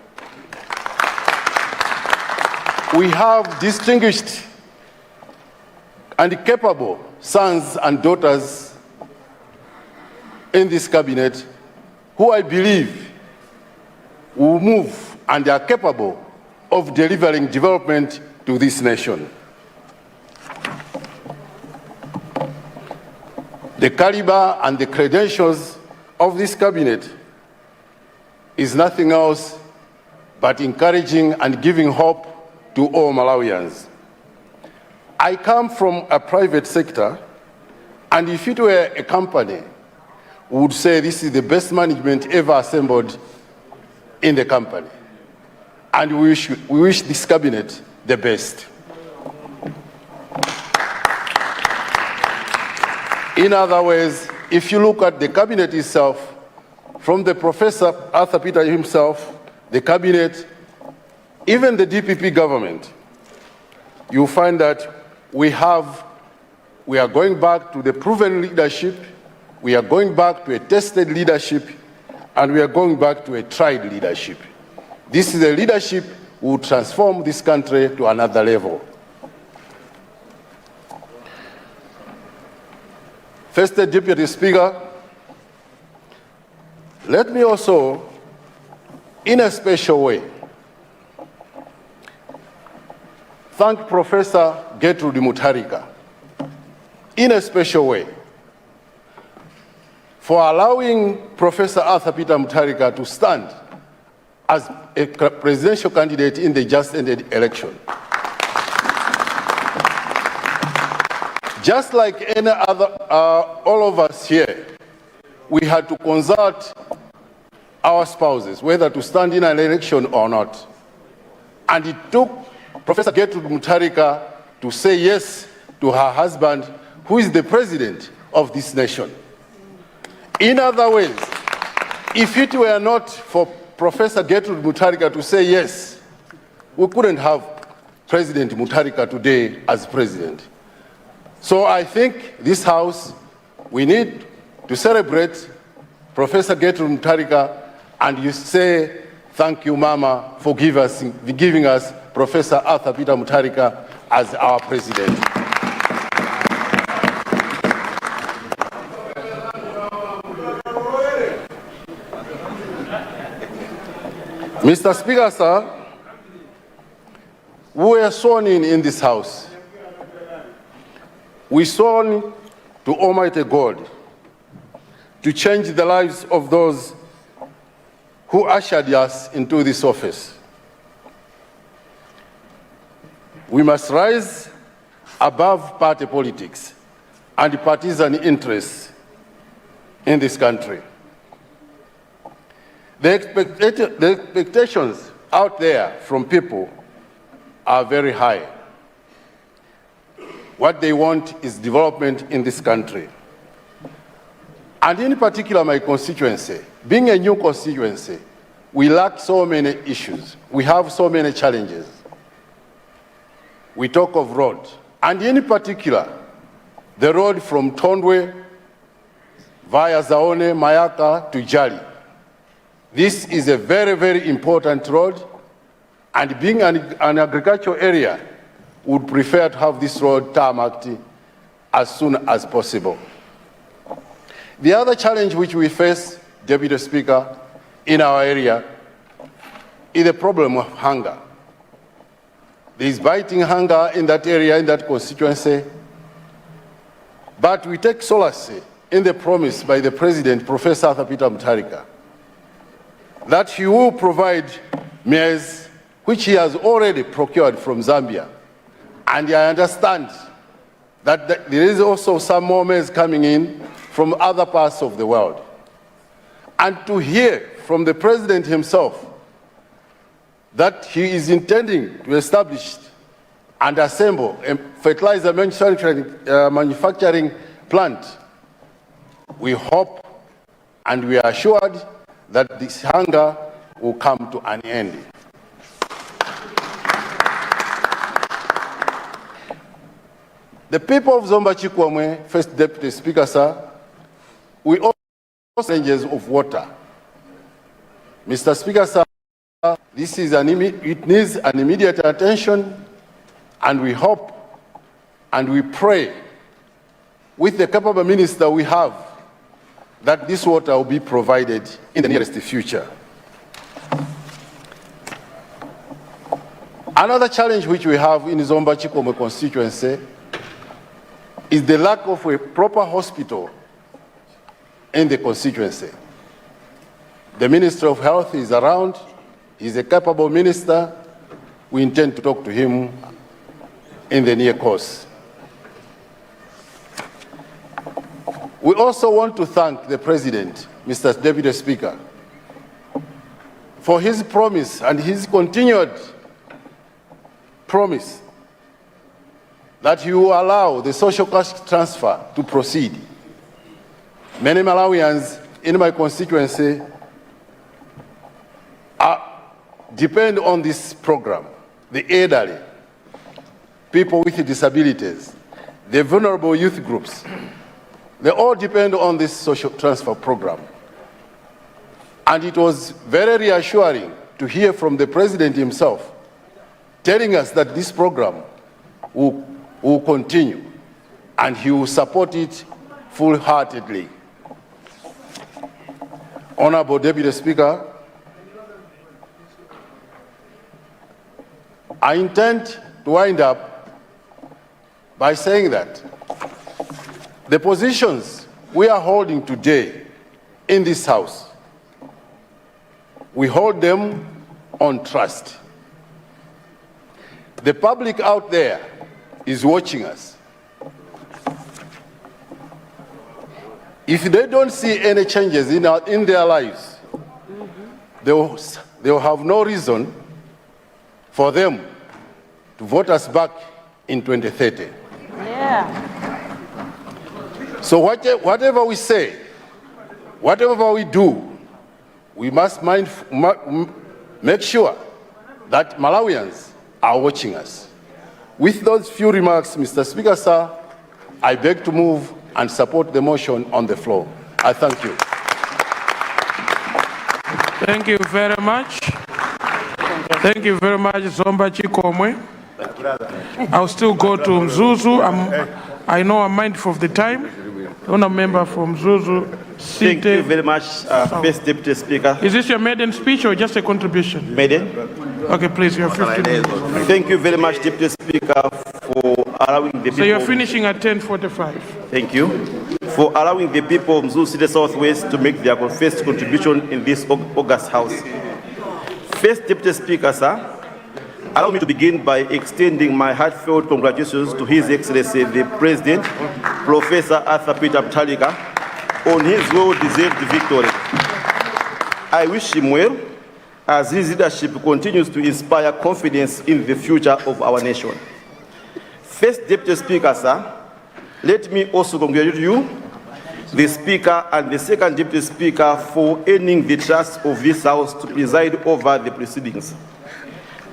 We have distinguished and capable sons and daughters in this cabinet who I believe will move and are capable of delivering development to this nation. The caliber and the credentials of this cabinet is nothing else but encouraging and giving hope to all Malawians. I come from a private sector, and if it were a company, we would say this is the best management ever assembled in the company. And we wish this cabinet the best. In other words, if you look at the cabinet itself, from the Professor Arthur Peter himself, the cabinet, even the DPP government, you'll find that we are going back to the proven leadership, we are going back to a tested leadership, and we are going back to a tried leadership. This is a leadership who will transform this country to another level. First Deputy Speaker, let me also, in a special way, thank Professor Gertrude Mutharika, in a special way, for allowing Professor Arthur Peter Mutharika to stand as a presidential candidate in the just ended election. Just like any other, all of us here, we had to consult our spouses whether to stand in an election or not. And it took Professor Gertrude Mutharika to say yes to her husband, who is the president of this nation. In other words, if it were not for Professor Gertrude Mutharika to say yes, we couldn't have President Mutharika today as president. So I think this House, we need to celebrate Professor Gertrude Mutharika, and you say, thank you, Mama, for giving us Professor Arthur Peter Mutharika as our president. Mr. Speaker, sir, we were sworn in this House. We sworn to Almighty God to change the lives of those who ushered us into this office. We must rise above party politics and partisan interests in this country. The expectations out there from people are very high. What they want is development in this country. And in particular, my constituency, being a new constituency, we lack so many issues. We have so many challenges. We talk of road, and in particular, the road from Tondwe via Zaone, Mayaka to Jali. This is a very, very important road, and being an agricultural area, would prefer to have this road tarmacked as soon as possible. The other challenge which we face, Deputy Speaker, in our area is the problem of hunger. There is biting hunger in that area, in that constituency, but we take solace in the promise by the President, Professor Peter Mutharika, that he will provide maize, which he has already procured from Zambia. And I understand that there is also some more maize coming in from other parts of the world. And to hear from the President himself that he is intending to establish and assemble a fertilizer manufacturing plant, we hope and we are assured that this hunger will come to an end. The people of Zomba Chikwamwe, First Deputy Speaker, sir, we also have challenges of water. Mr. Speaker, sir, this is it needs an immediate attention, and we hope and we pray with the capable minister we have that this water will be provided in the nearest future. Another challenge which we have in Zomba Chikwamwe constituency is the lack of a proper hospital in the constituency. The Minister of Health is around. He's a capable minister. We intend to talk to him in the near course. We also want to thank the President, Mr. Deputy Speaker, for his promise and his continued promise that he will allow the social cash transfer to proceed. Many Malawians in my constituency depend on this program. The elderly, people with disabilities, the vulnerable youth groups, they all depend on this social transfer program. And it was very reassuring to hear from the President himself telling us that this program will continue and he will support it full-heartedly. Honorable Deputy Speaker, I intend to wind up by saying that the positions we are holding today in this House, we hold them on trust. The public out there is watching us. If they don't see any changes in their lives, they will have no reason for them to vote us back in 2030. Yeah. So whatever we say, whatever we do, we must make sure that Malawians are watching us. With those few remarks, Mr. Speaker, sir, I beg to move and support the motion on the floor. I thank you. Thank you very much. Thank you very much, Zomba Chikwamwe. I'll still go to Mzuzu. I know I'm mindful of the time. Honourable member from Mzuzu. Thank you very much, First Deputy Speaker. Is this your maiden speech or just a contribution? Maiden. Okay, please, you have 15 minutes. Thank you very much, Deputy Speaker, for allowing the people... So you're finishing at 10:45. Thank you. For allowing the people of Mzuzu City Southwest to make their first contribution in this August House. First Deputy Speaker, sir, allow me to begin by extending my heartfelt congratulations to His Excellency, the President, Professor Peter Mutharika, on his well-deserved victory. I wish him well as his leadership continues to inspire confidence in the future of our nation. First Deputy Speaker, sir, let me also congratulate you, the Speaker and the Second Deputy Speaker, for earning the trust of this House to preside over the proceedings.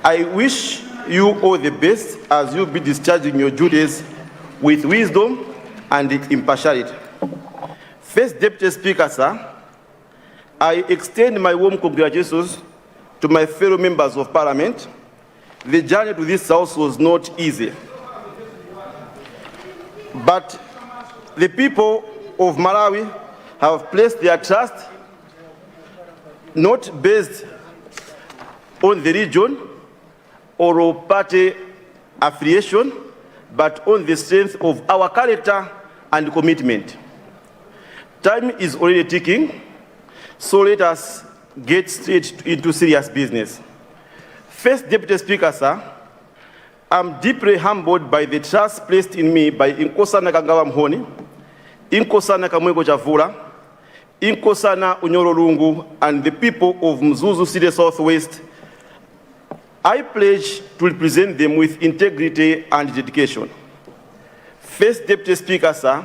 I wish you all the best as you be discharging your duties with wisdom and impartiality. First Deputy Speaker, sir, I extend my warm congratulations to my fellow members of Parliament. The journey to this House was not easy, but the people of Malawi have placed their trust not based on the region or party affiliation, but on the strength of our character and commitment. Time is already ticking, so let us get straight into serious business. First Deputy Speaker, sir, I'm deeply humbled by the trust placed in me by Inkosana Kangawa Mhoni, Inkosana Kamwego Chavula, Inkosana Unyoro Lungu, and the people of Mzuzu City Southwest. I pledge to represent them with integrity and dedication. First Deputy Speaker, sir,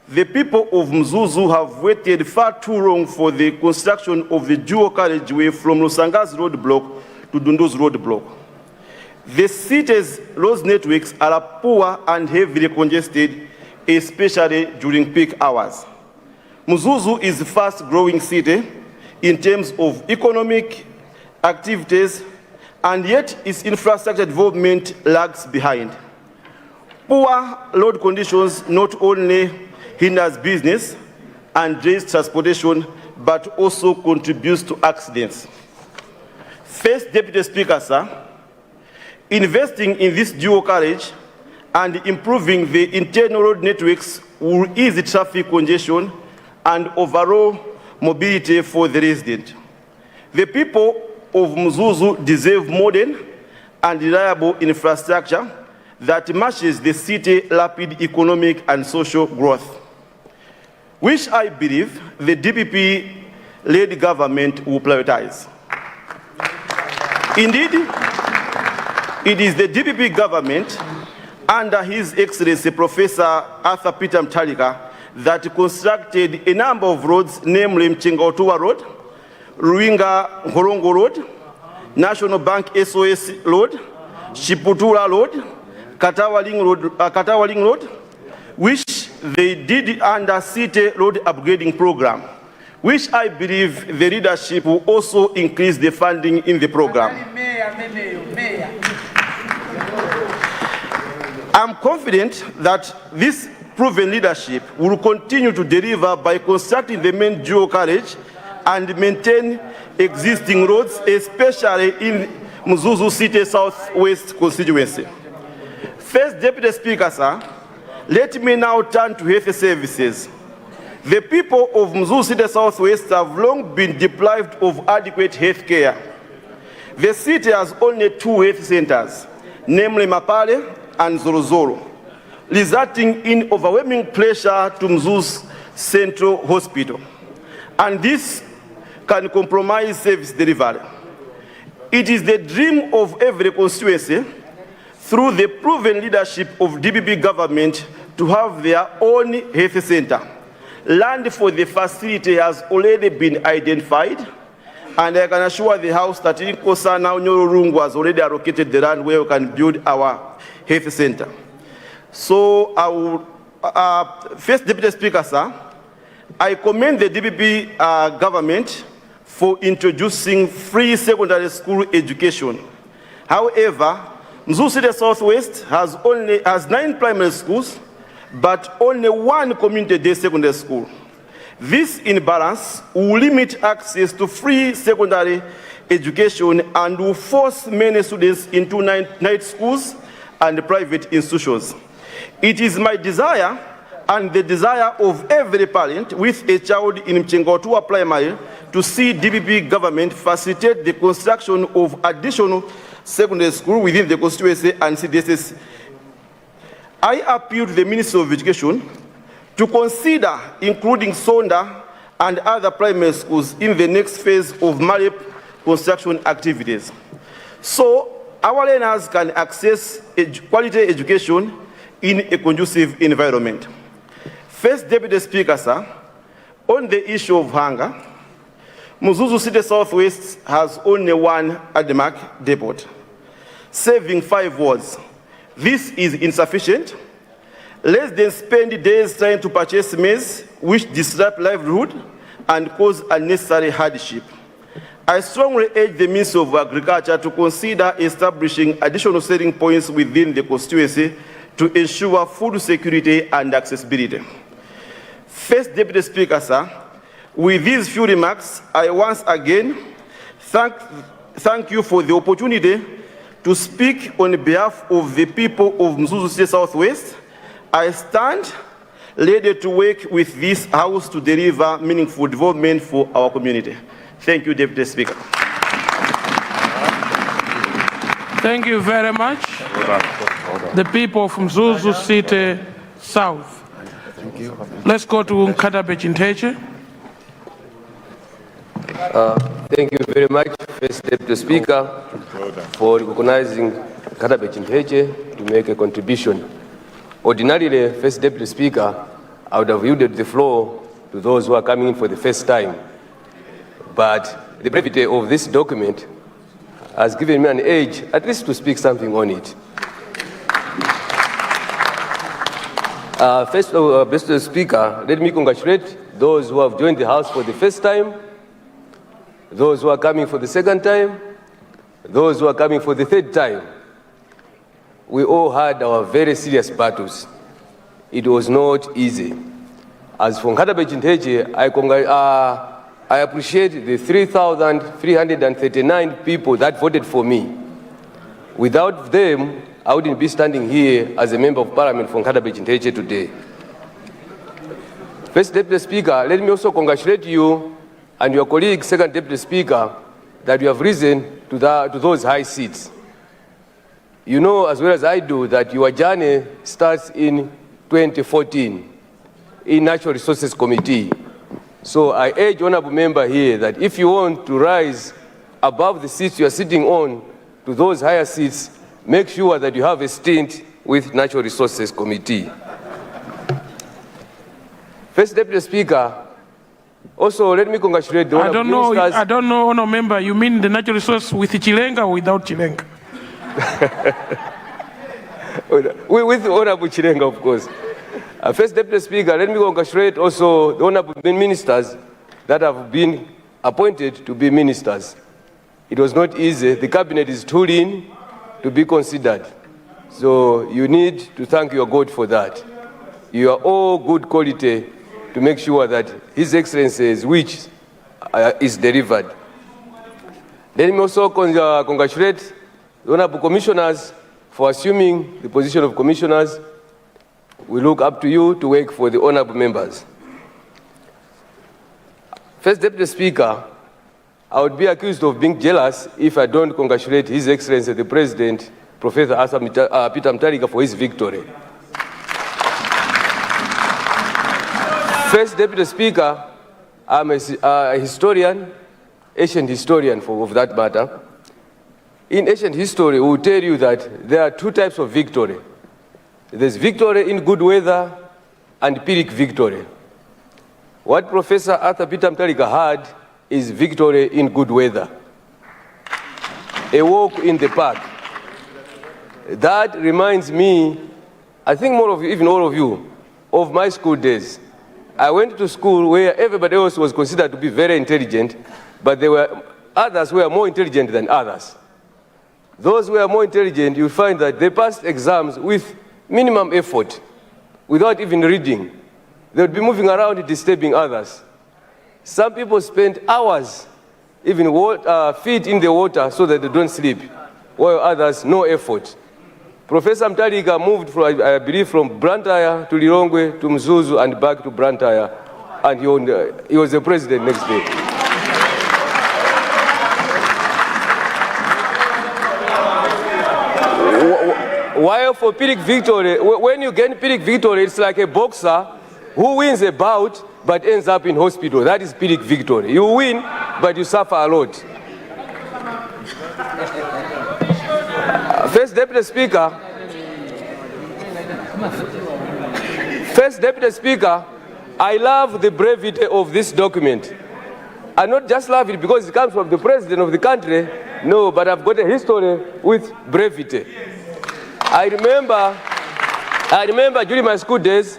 the people of Mzuzu have waited far too long for the construction of the dual carriageway from Lusanga's roadblock to Dundu's roadblock. The city's road networks are poor and heavily congested, especially during peak hours. Mzuzu is a fast-growing city in terms of economic activities, and yet its infrastructure development lags behind. Poor road conditions not only hinders business and delays transportation, but also contributes to accidents. First Deputy Speaker, sir, investing in this dual carriage and improving the internal road networks will ease the traffic congestion and overall mobility for the resident. The people of Mzuzu deserve modern and reliable infrastructure that matches the city's rapid economic and social growth, which I believe the DPP-led government will prioritize. Indeed, it is the DPP government, under His Excellency Professor Arthur Peter Mutharika, that constructed a number of roads, namely Mchengaotua Road, Ruinga Nkorongo Road, National Bank SOS Road, Shiputura Road, Katawaling Road, which they did under City Road Upgrading Program, which I believe the leadership will also increase the funding in the program. I'm confident that this proven leadership will continue to deliver by constructing the main dual carriage and maintain existing roads, especially in Mzuzu City Southwest constituency. First Deputy Speaker, sir, let me now turn to health services. The people of Mzuzu City Southwest have long been deprived of adequate health care. The city has only 2 health centers, namely Mapale and Zorozoro, resulting in overwhelming pressure to Mzuzu Central Hospital. And this can compromise service delivery. It is the dream of every constituency, through the proven leadership of DPP government, to have their own health center. Land for the facility has already been identified, and I can assure the House that Inkosana Unyoro Lungu has already allocated the land where we can build our health center. So, I will, First Deputy Speaker, sir, I commend the DPP government for introducing free secondary school education. However, Mzuzu City Southwest has 9 primary schools, but only 1 community-day secondary school. This imbalance will limit access to free secondary education and will force many students into night schools and private institutions. It is my desire and the desire of every parent with a child in Mchengaotua Primary to see DPP government facilitate the construction of additional secondary school within the constituency and CDSS. I appeal to the Ministry of Education to consider including Sonda and other primary schools in the next phase of MALEP construction activities. So our learners can access quality education in a conducive environment. First Deputy Speaker, sir, on the issue of hunger, Mzuzu City Southwest has only one ADMAC depot, saving 5 wards. This is insufficient. Less than spend days trying to purchase maize, which disrupt livelihood and cause unnecessary hardship. I strongly urge the Ministry of Agriculture to consider establishing additional selling points within the constituency to ensure food security and accessibility. First Deputy Speaker, sir, with these few remarks, I once again thank you for the opportunity to speak on behalf of the people of Mzuzu City Southwest. I stand ready to work with this House to deliver meaningful development for our community. Thank you, Deputy Speaker. Thank you very much. The people from Mzuzu City South. Let's go to Nkadabe Chinteche. Thank you very much, First Deputy Speaker, for recognizing Nkadabe Chinteche to make a contribution. Ordinarily, First Deputy Speaker, I would have yielded the floor to those who are coming in for the first time. But the brevity of this document has given me an edge, at least to speak something on it. First, Mr. Speaker, let me congratulate those who have joined the House for the first time, those who are coming for the second time, those who are coming for the third time. We all had our very serious battles. It was not easy. As for Nkadabe Chinteche, I appreciate the 3,339 people that voted for me. Without them, I wouldn't be standing here as a member of Parliament for Nkadabe Chinteche today. First Deputy Speaker, let me also congratulate you and your colleague, Second Deputy Speaker, that you have risen to those high seats. You know as well as I do that your journey starts in 2014 in Natural Resources Committee. So I urge honorable member here that if you want to rise above the seats you are sitting on to those higher seats, make sure that you have a stint with Natural Resources Committee. First Deputy Speaker, also let me congratulate the honorable ministers. I don't know, honorable member, you mean the Natural Resource with Chilenga or without Chilenga? With the honorable Chilenga, of course. First Deputy Speaker, let me congratulate also the honorable ministers that have been appointed to be ministers. It was not easy. The cabinet is too lean to be considered. So you need to thank your God for that. You are all good quality to make sure that His Excellency's wish is delivered. Let me also congratulate the honorable commissioners for assuming the position of commissioners. We look up to you to work for the honorable members. First Deputy Speaker, I would be accused of being jealous if I don't congratulate His Excellency the President, Professor Peter Mutharika, for his victory. First Deputy Speaker, I'm a historian, ancient historian of that matter. In ancient history, we will tell you that there are two types of victory. There's victory in good weather and Pyrrhic victory. What Professor Arthur Peter Mutharika had is victory in good weather. A walk in the park. That reminds me, I think more of you, even all of you, of my school days. I went to school where everybody else was considered to be very intelligent, but there were others who were more intelligent than others. Those who were more intelligent, you find that they passed exams with minimum effort, without even reading. They would be moving around disturbing others. Some people spend hours, even feet in the water so that they don't sleep, while others, no effort. Professor Mutharika moved, I believe, from Blantyre to Lilongwe to Mzuzu and back to Blantyre, and he was the president next day. While for Pyrrhic victory, when you gain Pyrrhic victory, it's like a boxer who wins a bout but ends up in hospital. That is spirit victory. You win, but you suffer a lot. First Deputy Speaker, I love the brevity of this document. I not just love it because it comes from the president of the country, no, but I've got a history with brevity. I remember during my school days,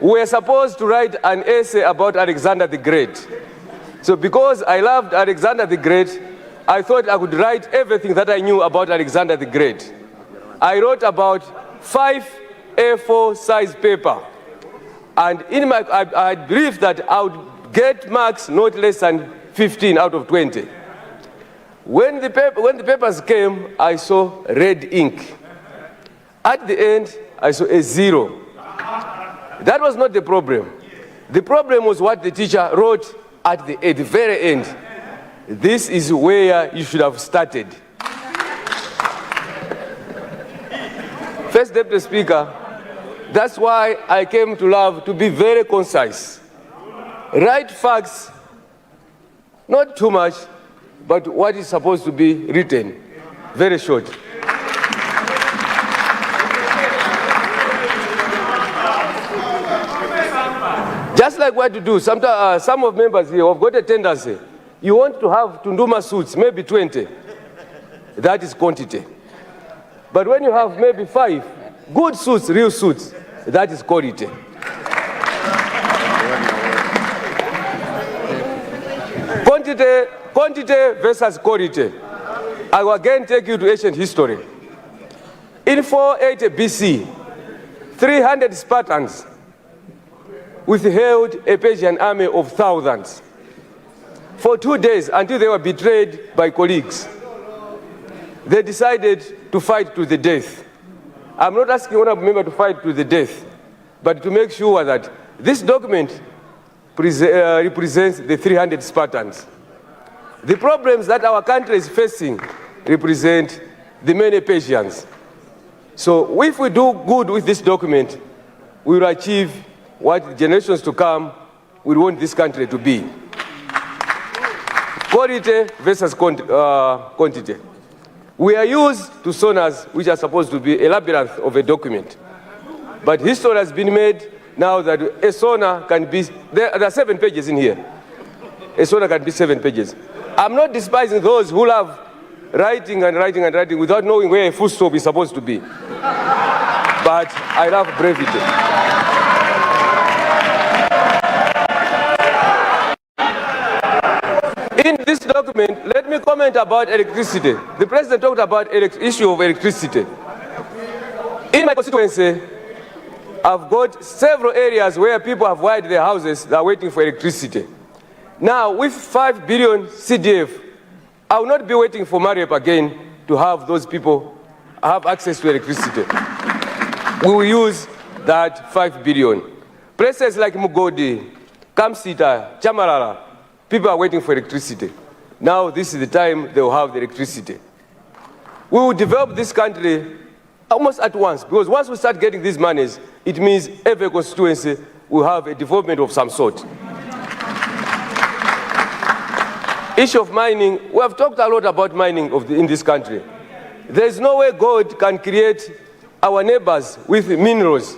we were supposed to write an essay about Alexander the Great. So because I loved Alexander the Great, I thought I could write everything that I knew about Alexander the Great. I wrote about 5 A4 size paper. And in my, I believed that I would get marks not less than 15 out of 20. When the papers came, I saw red ink. At the end, I saw a 0. That was not the problem. The problem was what the teacher wrote at the very end. This is where you should have started. First Deputy Speaker, that's why I came to love to be very concise. Write facts, not too much, but what is supposed to be written, very short. Just like what to do, sometimes some of members here have got a tendency. You want to have Tunduma suits, maybe 20. That is quantity. But when you have maybe 5 good suits, real suits, that is quality. Quantity versus quality. I will again take you to ancient history. In 480 BC, 300 Spartans withheld a Persian army of thousands for 2 days until they were betrayed by colleagues. They decided to fight to the death. I'm not asking honorable member to fight to the death, but to make sure that this document represents the 300 Spartans. The problems that our country is facing represent the many Persians. So if we do good with this document, we will achieve what generations to come will want this country to be. Quality versus quantity. We are used to sonars which are supposed to be a labyrinth of a document. But history has been made now that a sonar can be, there are 7 pages in here. A sonar can be 7 pages. I'm not despising those who love writing and writing and writing without knowing where a full stop is supposed to be. But I love brevity. In this document, let me comment about electricity. The president talked about the issue of electricity. In my constituency, I've got several areas where people have wired their houses that are waiting for electricity. Now, with 5 billion CDF, I will not be waiting for Mariep again to have those people have access to electricity. We will use that 5 billion. Places like Mugodi, Kamsita, Chamarara, people are waiting for electricity. Now, this is the time they will have the electricity. We will develop this country almost at once, because once we start getting these monies, it means every constituency will have a development of some sort. Issue of mining, we have talked a lot about mining in this country. There is no way God can create our neighbors with minerals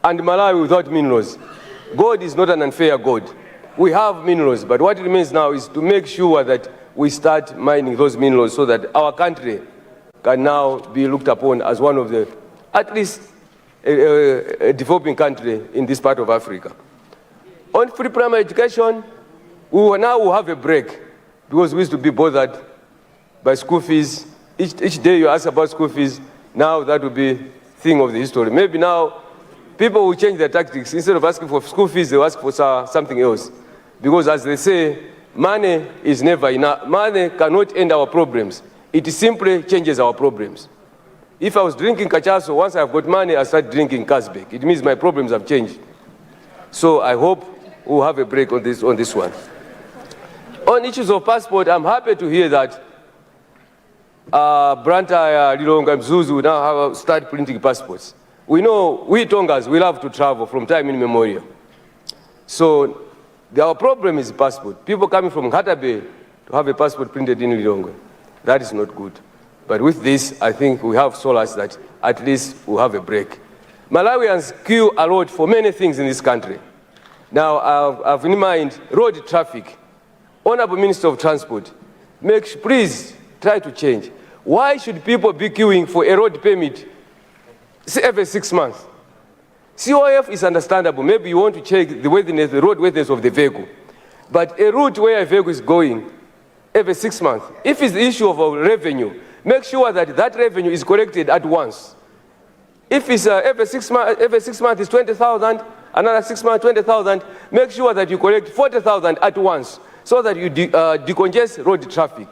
and Malawi without minerals. God is not an unfair God. We have minerals, but what it means now is to make sure that we start mining those minerals so that our country can now be looked upon as one of the, at least a developing country in this part of Africa. On free primary education, we will now have a break because we used to be bothered by school fees. Each day you ask about school fees, now that will be thing of the history. Maybe now people will change their tactics. Instead of asking for school fees, they'll ask for something else. Because as they say, money is never enough. Money cannot end our problems. It simply changes our problems. If I was drinking cachaso, once I've got money, I start drinking Casbeck. It means my problems have changed. So I hope we'll have a break on this one. On issues of passport, I'm happy to hear that Branta, Lilonga, Mzuzu now start printing passports. We know, we Tongas, we love to travel from time immemorial. So Our problem is passport. People coming from Hatabe to have a passport printed in Lilongwe. That is not good. But with this, I think we have solace that at least we'll have a break. Malawians queue a lot for many things in this country. Now, I've in mind road traffic. Honorable Minister of Transport, please try to change. Why should people be queuing for a road permit every 6 months? COF is understandable. Maybe you want to check the worthiness, the roadworthiness of the vehicle. But a route where a vehicle is going every 6 months, if it's the issue of revenue, make sure that that revenue is collected at once. If it's every 6 months is 20,000, another 6 months 20,000, make sure that you collect 40,000 at once so that you decongest road traffic.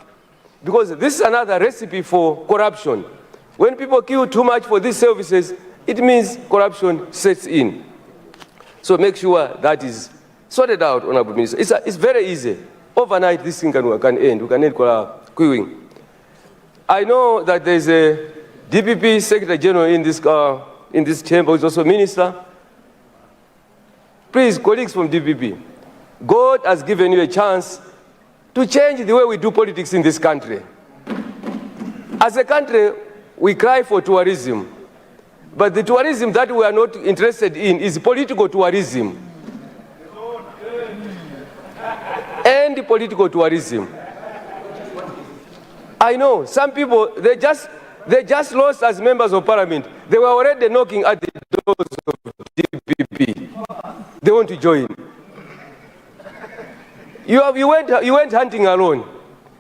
Because this is another recipe for corruption. When people queue too much for these services, it means corruption sets in. So make sure that is sorted out, Honorable Minister. It's very easy. Overnight, this thing can end. We can end queuing. I know that there's a DPP Secretary General in this chamber, who's also Minister. Please, colleagues from DPP, God has given you a chance to change the way we do politics in this country. As a country, we cry for tourism. But the tourism that we are not interested in is political tourism. And political tourism. I know some people, they just lost as members of parliament. They were already knocking at the doors of DPP. They want to join. You went hunting alone.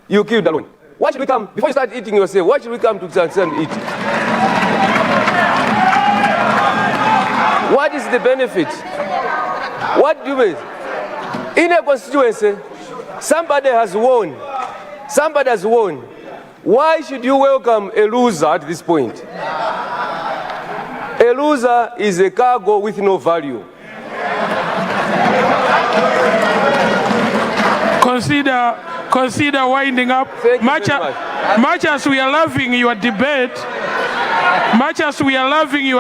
You killed alone. Why should we come, before you start eating yourself, why should we come to stand and eat? What is the benefit? What do you mean? In a constituency, somebody has won. Somebody has won. Why should you welcome a loser at this point? A loser is a cargo with no value. Consider winding up. Much as we are loving your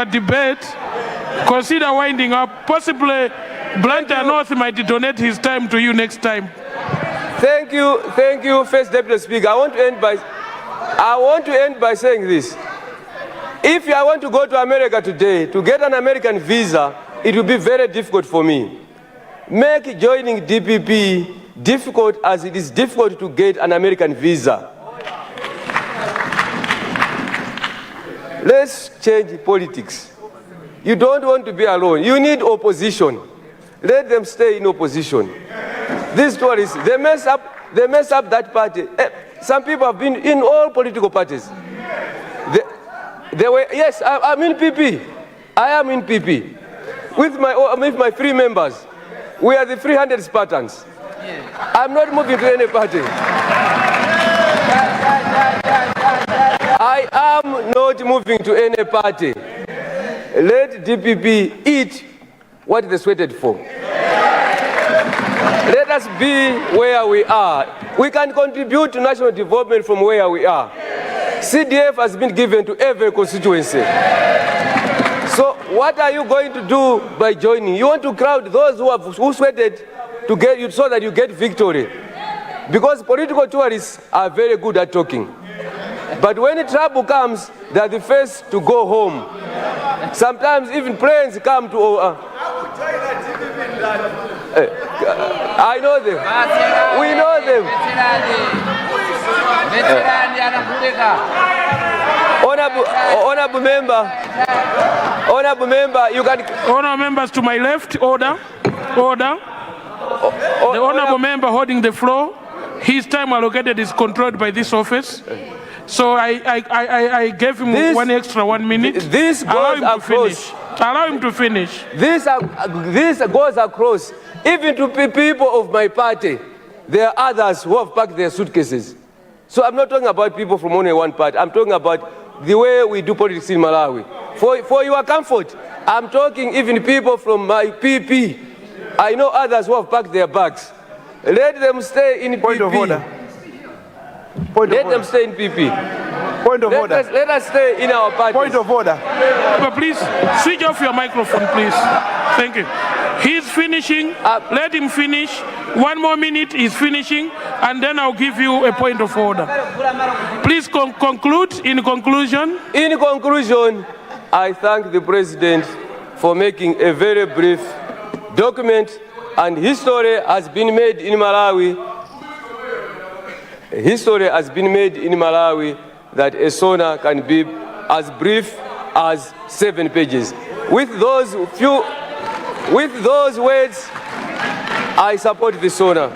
debate, consider winding up. Possibly, Luntha North might donate his time to you next time. Thank you, First Deputy Speaker. I want to end by saying this. If I want to go to America today, to get an American visa, it will be very difficult for me. Make joining DPP difficult as it is difficult to get an American visa. Let's change politics. You don't want to be alone. You need opposition. Let them stay in opposition. These tourists, they mess up that party. Some people have been in all political parties. They were, yes, I'm in PP. I am in PP. With my 3 members. We are the 300 Spartans. I'm not moving to any party. I am not moving to any party. Let DPP eat what they sweated for. Let us be where we are. We can contribute to national development from where we are. CDF has been given to every constituency. So what are you going to do by joining? You want to crowd those who sweated to get you so that you get victory. Because political tourists are very good at talking. But when trouble comes, they are the first to go home. Sometimes even planes come to... I know them. We know them. Honorable member, you can... Honorable members to my left, order. The honorable member holding the floor, his time allocated is controlled by this office. So I gave him one extra 1 minute. This goes across. Allow him to finish. This goes across. Even to people of my party, there are others who have packed their suitcases. So I'm not talking about people from only one party. I'm talking about the way we do politics in Malawi. For your comfort, I'm talking even people from my PP. I know others who have packed their bags. Let them stay in PP. Let them stay in PP. Point of order. Let us stay in our party. Point of order. But please, switch off your microphone, please. Thank you. He's finishing. Let him finish. 1 more minute, he's finishing, and then I'll give you a point of order. Please conclude. In conclusion. In conclusion, I thank the President for making a very brief document, and history has been made in Malawi. History has been made in Malawi that a SONA can be as brief as 7 pages. With those words, I support the SONA.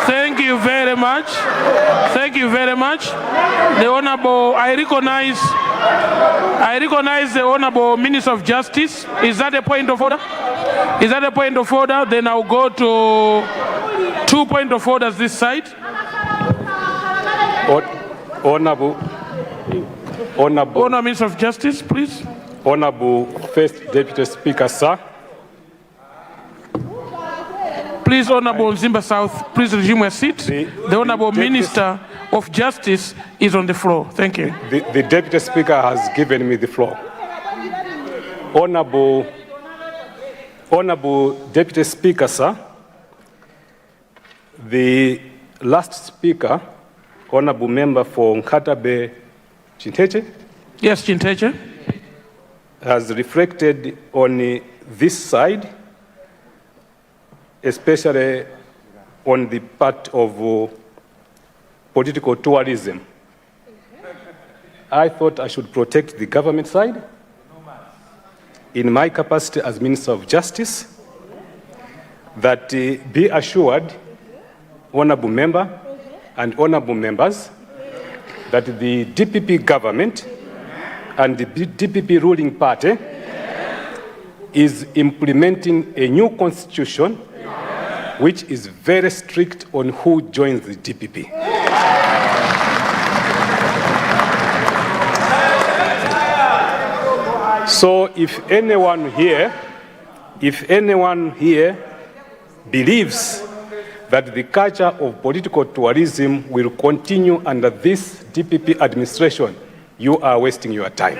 Thank you very much. Thank you very much. The Honorable, I recognize the Honorable Minister of Justice. Is that a point of order? Is that a point of order? Then I'll go to 2 points of orders this side. Honorable Minister of Justice, please. Honorable First Deputy Speaker, sir. Please, Honorable Zimba South, please resume your seat. The Honorable Minister of Justice is on the floor. Thank you. The Deputy Speaker has given me the floor. Honorable Deputy Speaker, sir. The last speaker, Honorable Member for Nkatabe Chinteche. Yes, Chinteche. Has reflected on this side, especially on the part of political tourism. I thought I should protect the government side in my capacity as Minister of Justice, that be assured, Honorable Member and Honorable Members, that the DPP government and the DPP ruling party is implementing a new constitution which is very strict on who joins the DPP. So if anyone here believes that the culture of political tourism will continue under this DPP administration, you are wasting your time.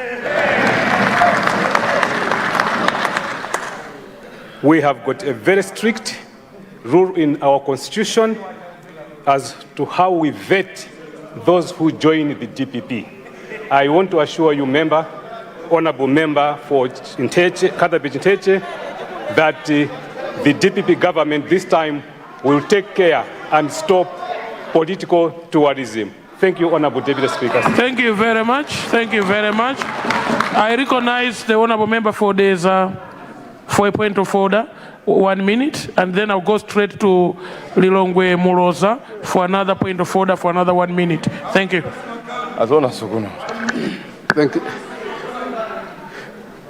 We have got a very strict rule in our constitution as to how we vet those who join the DPP. I want to assure you, Honorable Member for Nkatabe Chinteche, that the DPP government this time will take care and stop political tourism. Thank you, Honorable Deputy Speaker. Thank you very much. Thank you very much. I recognize the Honorable Member for this, for a point of order, 1 minute, and then I'll go straight to Lilongwe Muloza for another point of order for another 1 minute. Thank you.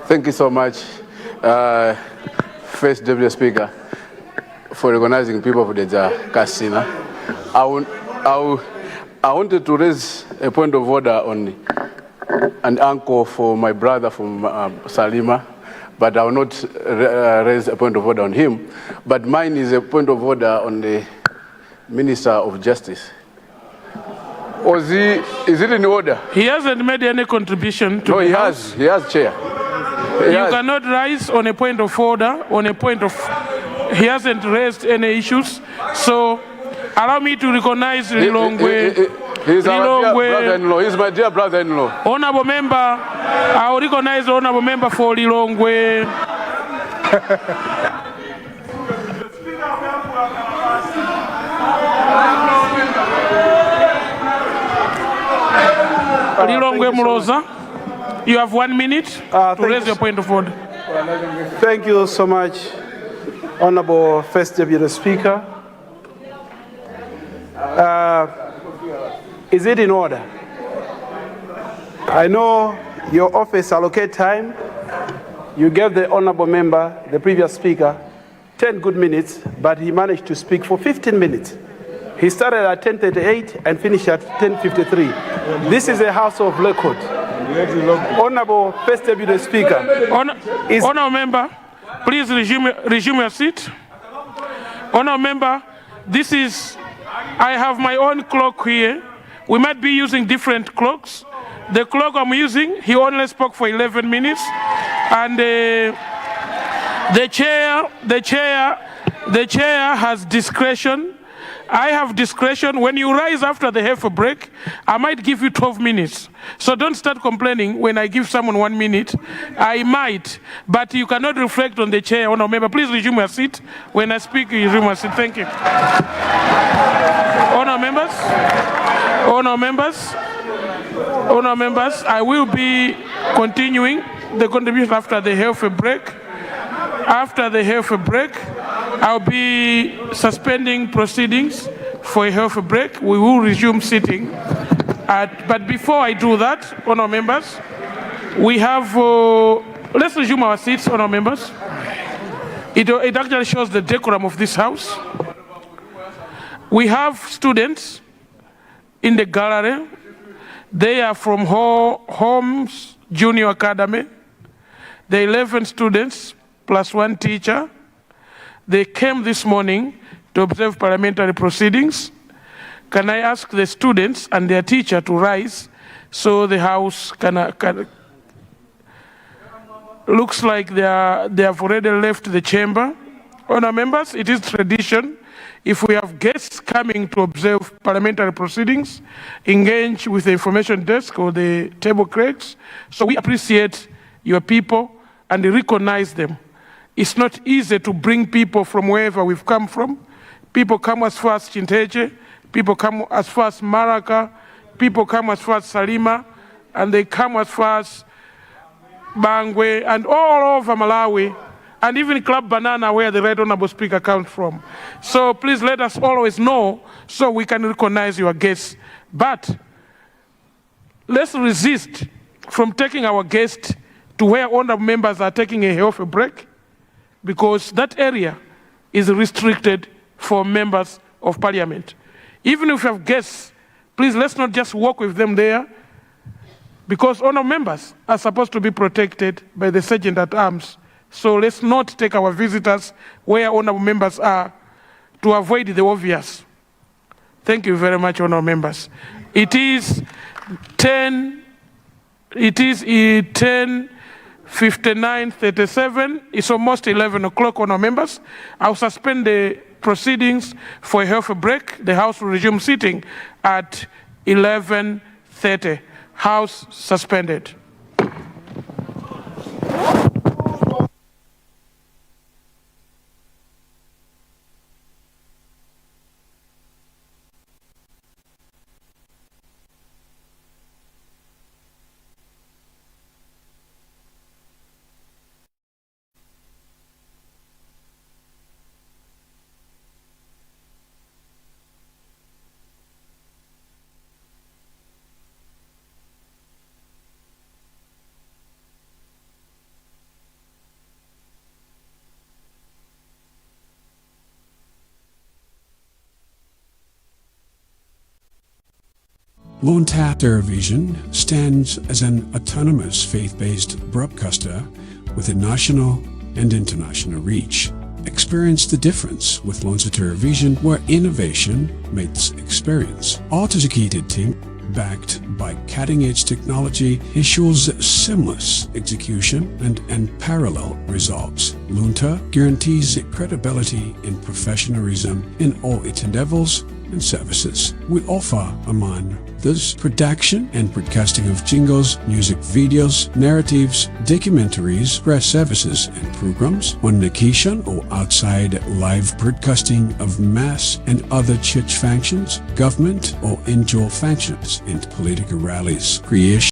Thank you so much, First Deputy Speaker, for recognizing people of the Casino. I wanted to raise a point of order on an uncle for my brother from Salima, but I will not raise a point of order on him. But mine is a point of order on the Minister of Justice. Is it in order? He hasn't made any contribution to No, the he House. has. He has, Chair. You cannot rise on a point of order, on a point of... He hasn't raised any issues. So allow me to recognize Lilongwe. He's our dear brother-in-law. He's my dear brother-in-law. Honorable Member, I will recognize the Honorable Member for Lilongwe. Lilongwe Muloza, you have 1 minute to raise your point of order. Thank you so much, Honorable First Deputy Speaker. Is it in order? I know your office allocate time. You gave the Honorable Member, the previous speaker, 10 good minutes, but he managed to speak for 15 minutes. He started at 10:38 and finished at 10:53. This is a house of record. Honorable First Deputy Speaker. Honourable member, please resume your seat. Honourable member, I have my own clock here. We might be using different clocks. The clock I'm using, he only spoke for 11 minutes. And the chair has discretion. I have discretion. When you rise after the half a break, I might give you 12 minutes. So don't start complaining when I give someone 1 minute. I might, but you cannot reflect on the chair. Honourable member, please resume your seat. When I speak, you resume your seat. Thank you. Honourable members, I will be continuing the contribution after the half a break. After the half a break, I'll be suspending proceedings for a half a break. We will resume sitting. But before I do that, honourable members, we have, let's resume our seats, honourable members. It actually shows the decorum of this house. We have students in the gallery. They are from Holmes Junior Academy. The 11 students plus 1 teacher. They came this morning to observe parliamentary proceedings. Can I ask the students and their teacher to rise so the house can looks like they have already left the chamber. Honourable members, it is tradition, if we have guests coming to observe parliamentary proceedings, engage with the information desk or the table clerks. So we appreciate your people and recognize them. It's not easy to bring people from wherever we've come from. People come as far as Chinteche, people come as far as Maraka, people come as far as Salima, and they come as far as Bangwe, and all over Malawi, and even Club Banana, where the Right Honourable Speaker comes from. So please let us always know so we can recognize your guests. But let's resist from taking our guests to where honourable members are taking a half a break, because that area is restricted for members of parliament. Even if you have guests, please let's not just walk with them there, because honourable members are supposed to be protected by the Sergeant at Arms. So let's not take our visitors where honourable members are to avoid the obvious. Thank you very much, honourable members. It is 10:59:37. It's almost 11 o'clock, honourable members. I'll suspend the proceedings for a half a break. The House will resume sitting at 11:30. House suspended. Luntha Television stands as an autonomous faith-based broadcaster with a national and international reach. Experience the difference with Luntha Television, where innovation meets experience. Our dedicated team, backed by cutting-edge technology, ensures seamless execution and unparalleled results. Luntha guarantees credibility and professionalism in all its endeavors and services. We offer, among this, production and broadcasting of jingles, music videos, narratives, documentaries, press services and programs, on location or outside, live broadcasting of mass and other church functions, government or NGO functions, and political rallies. Creation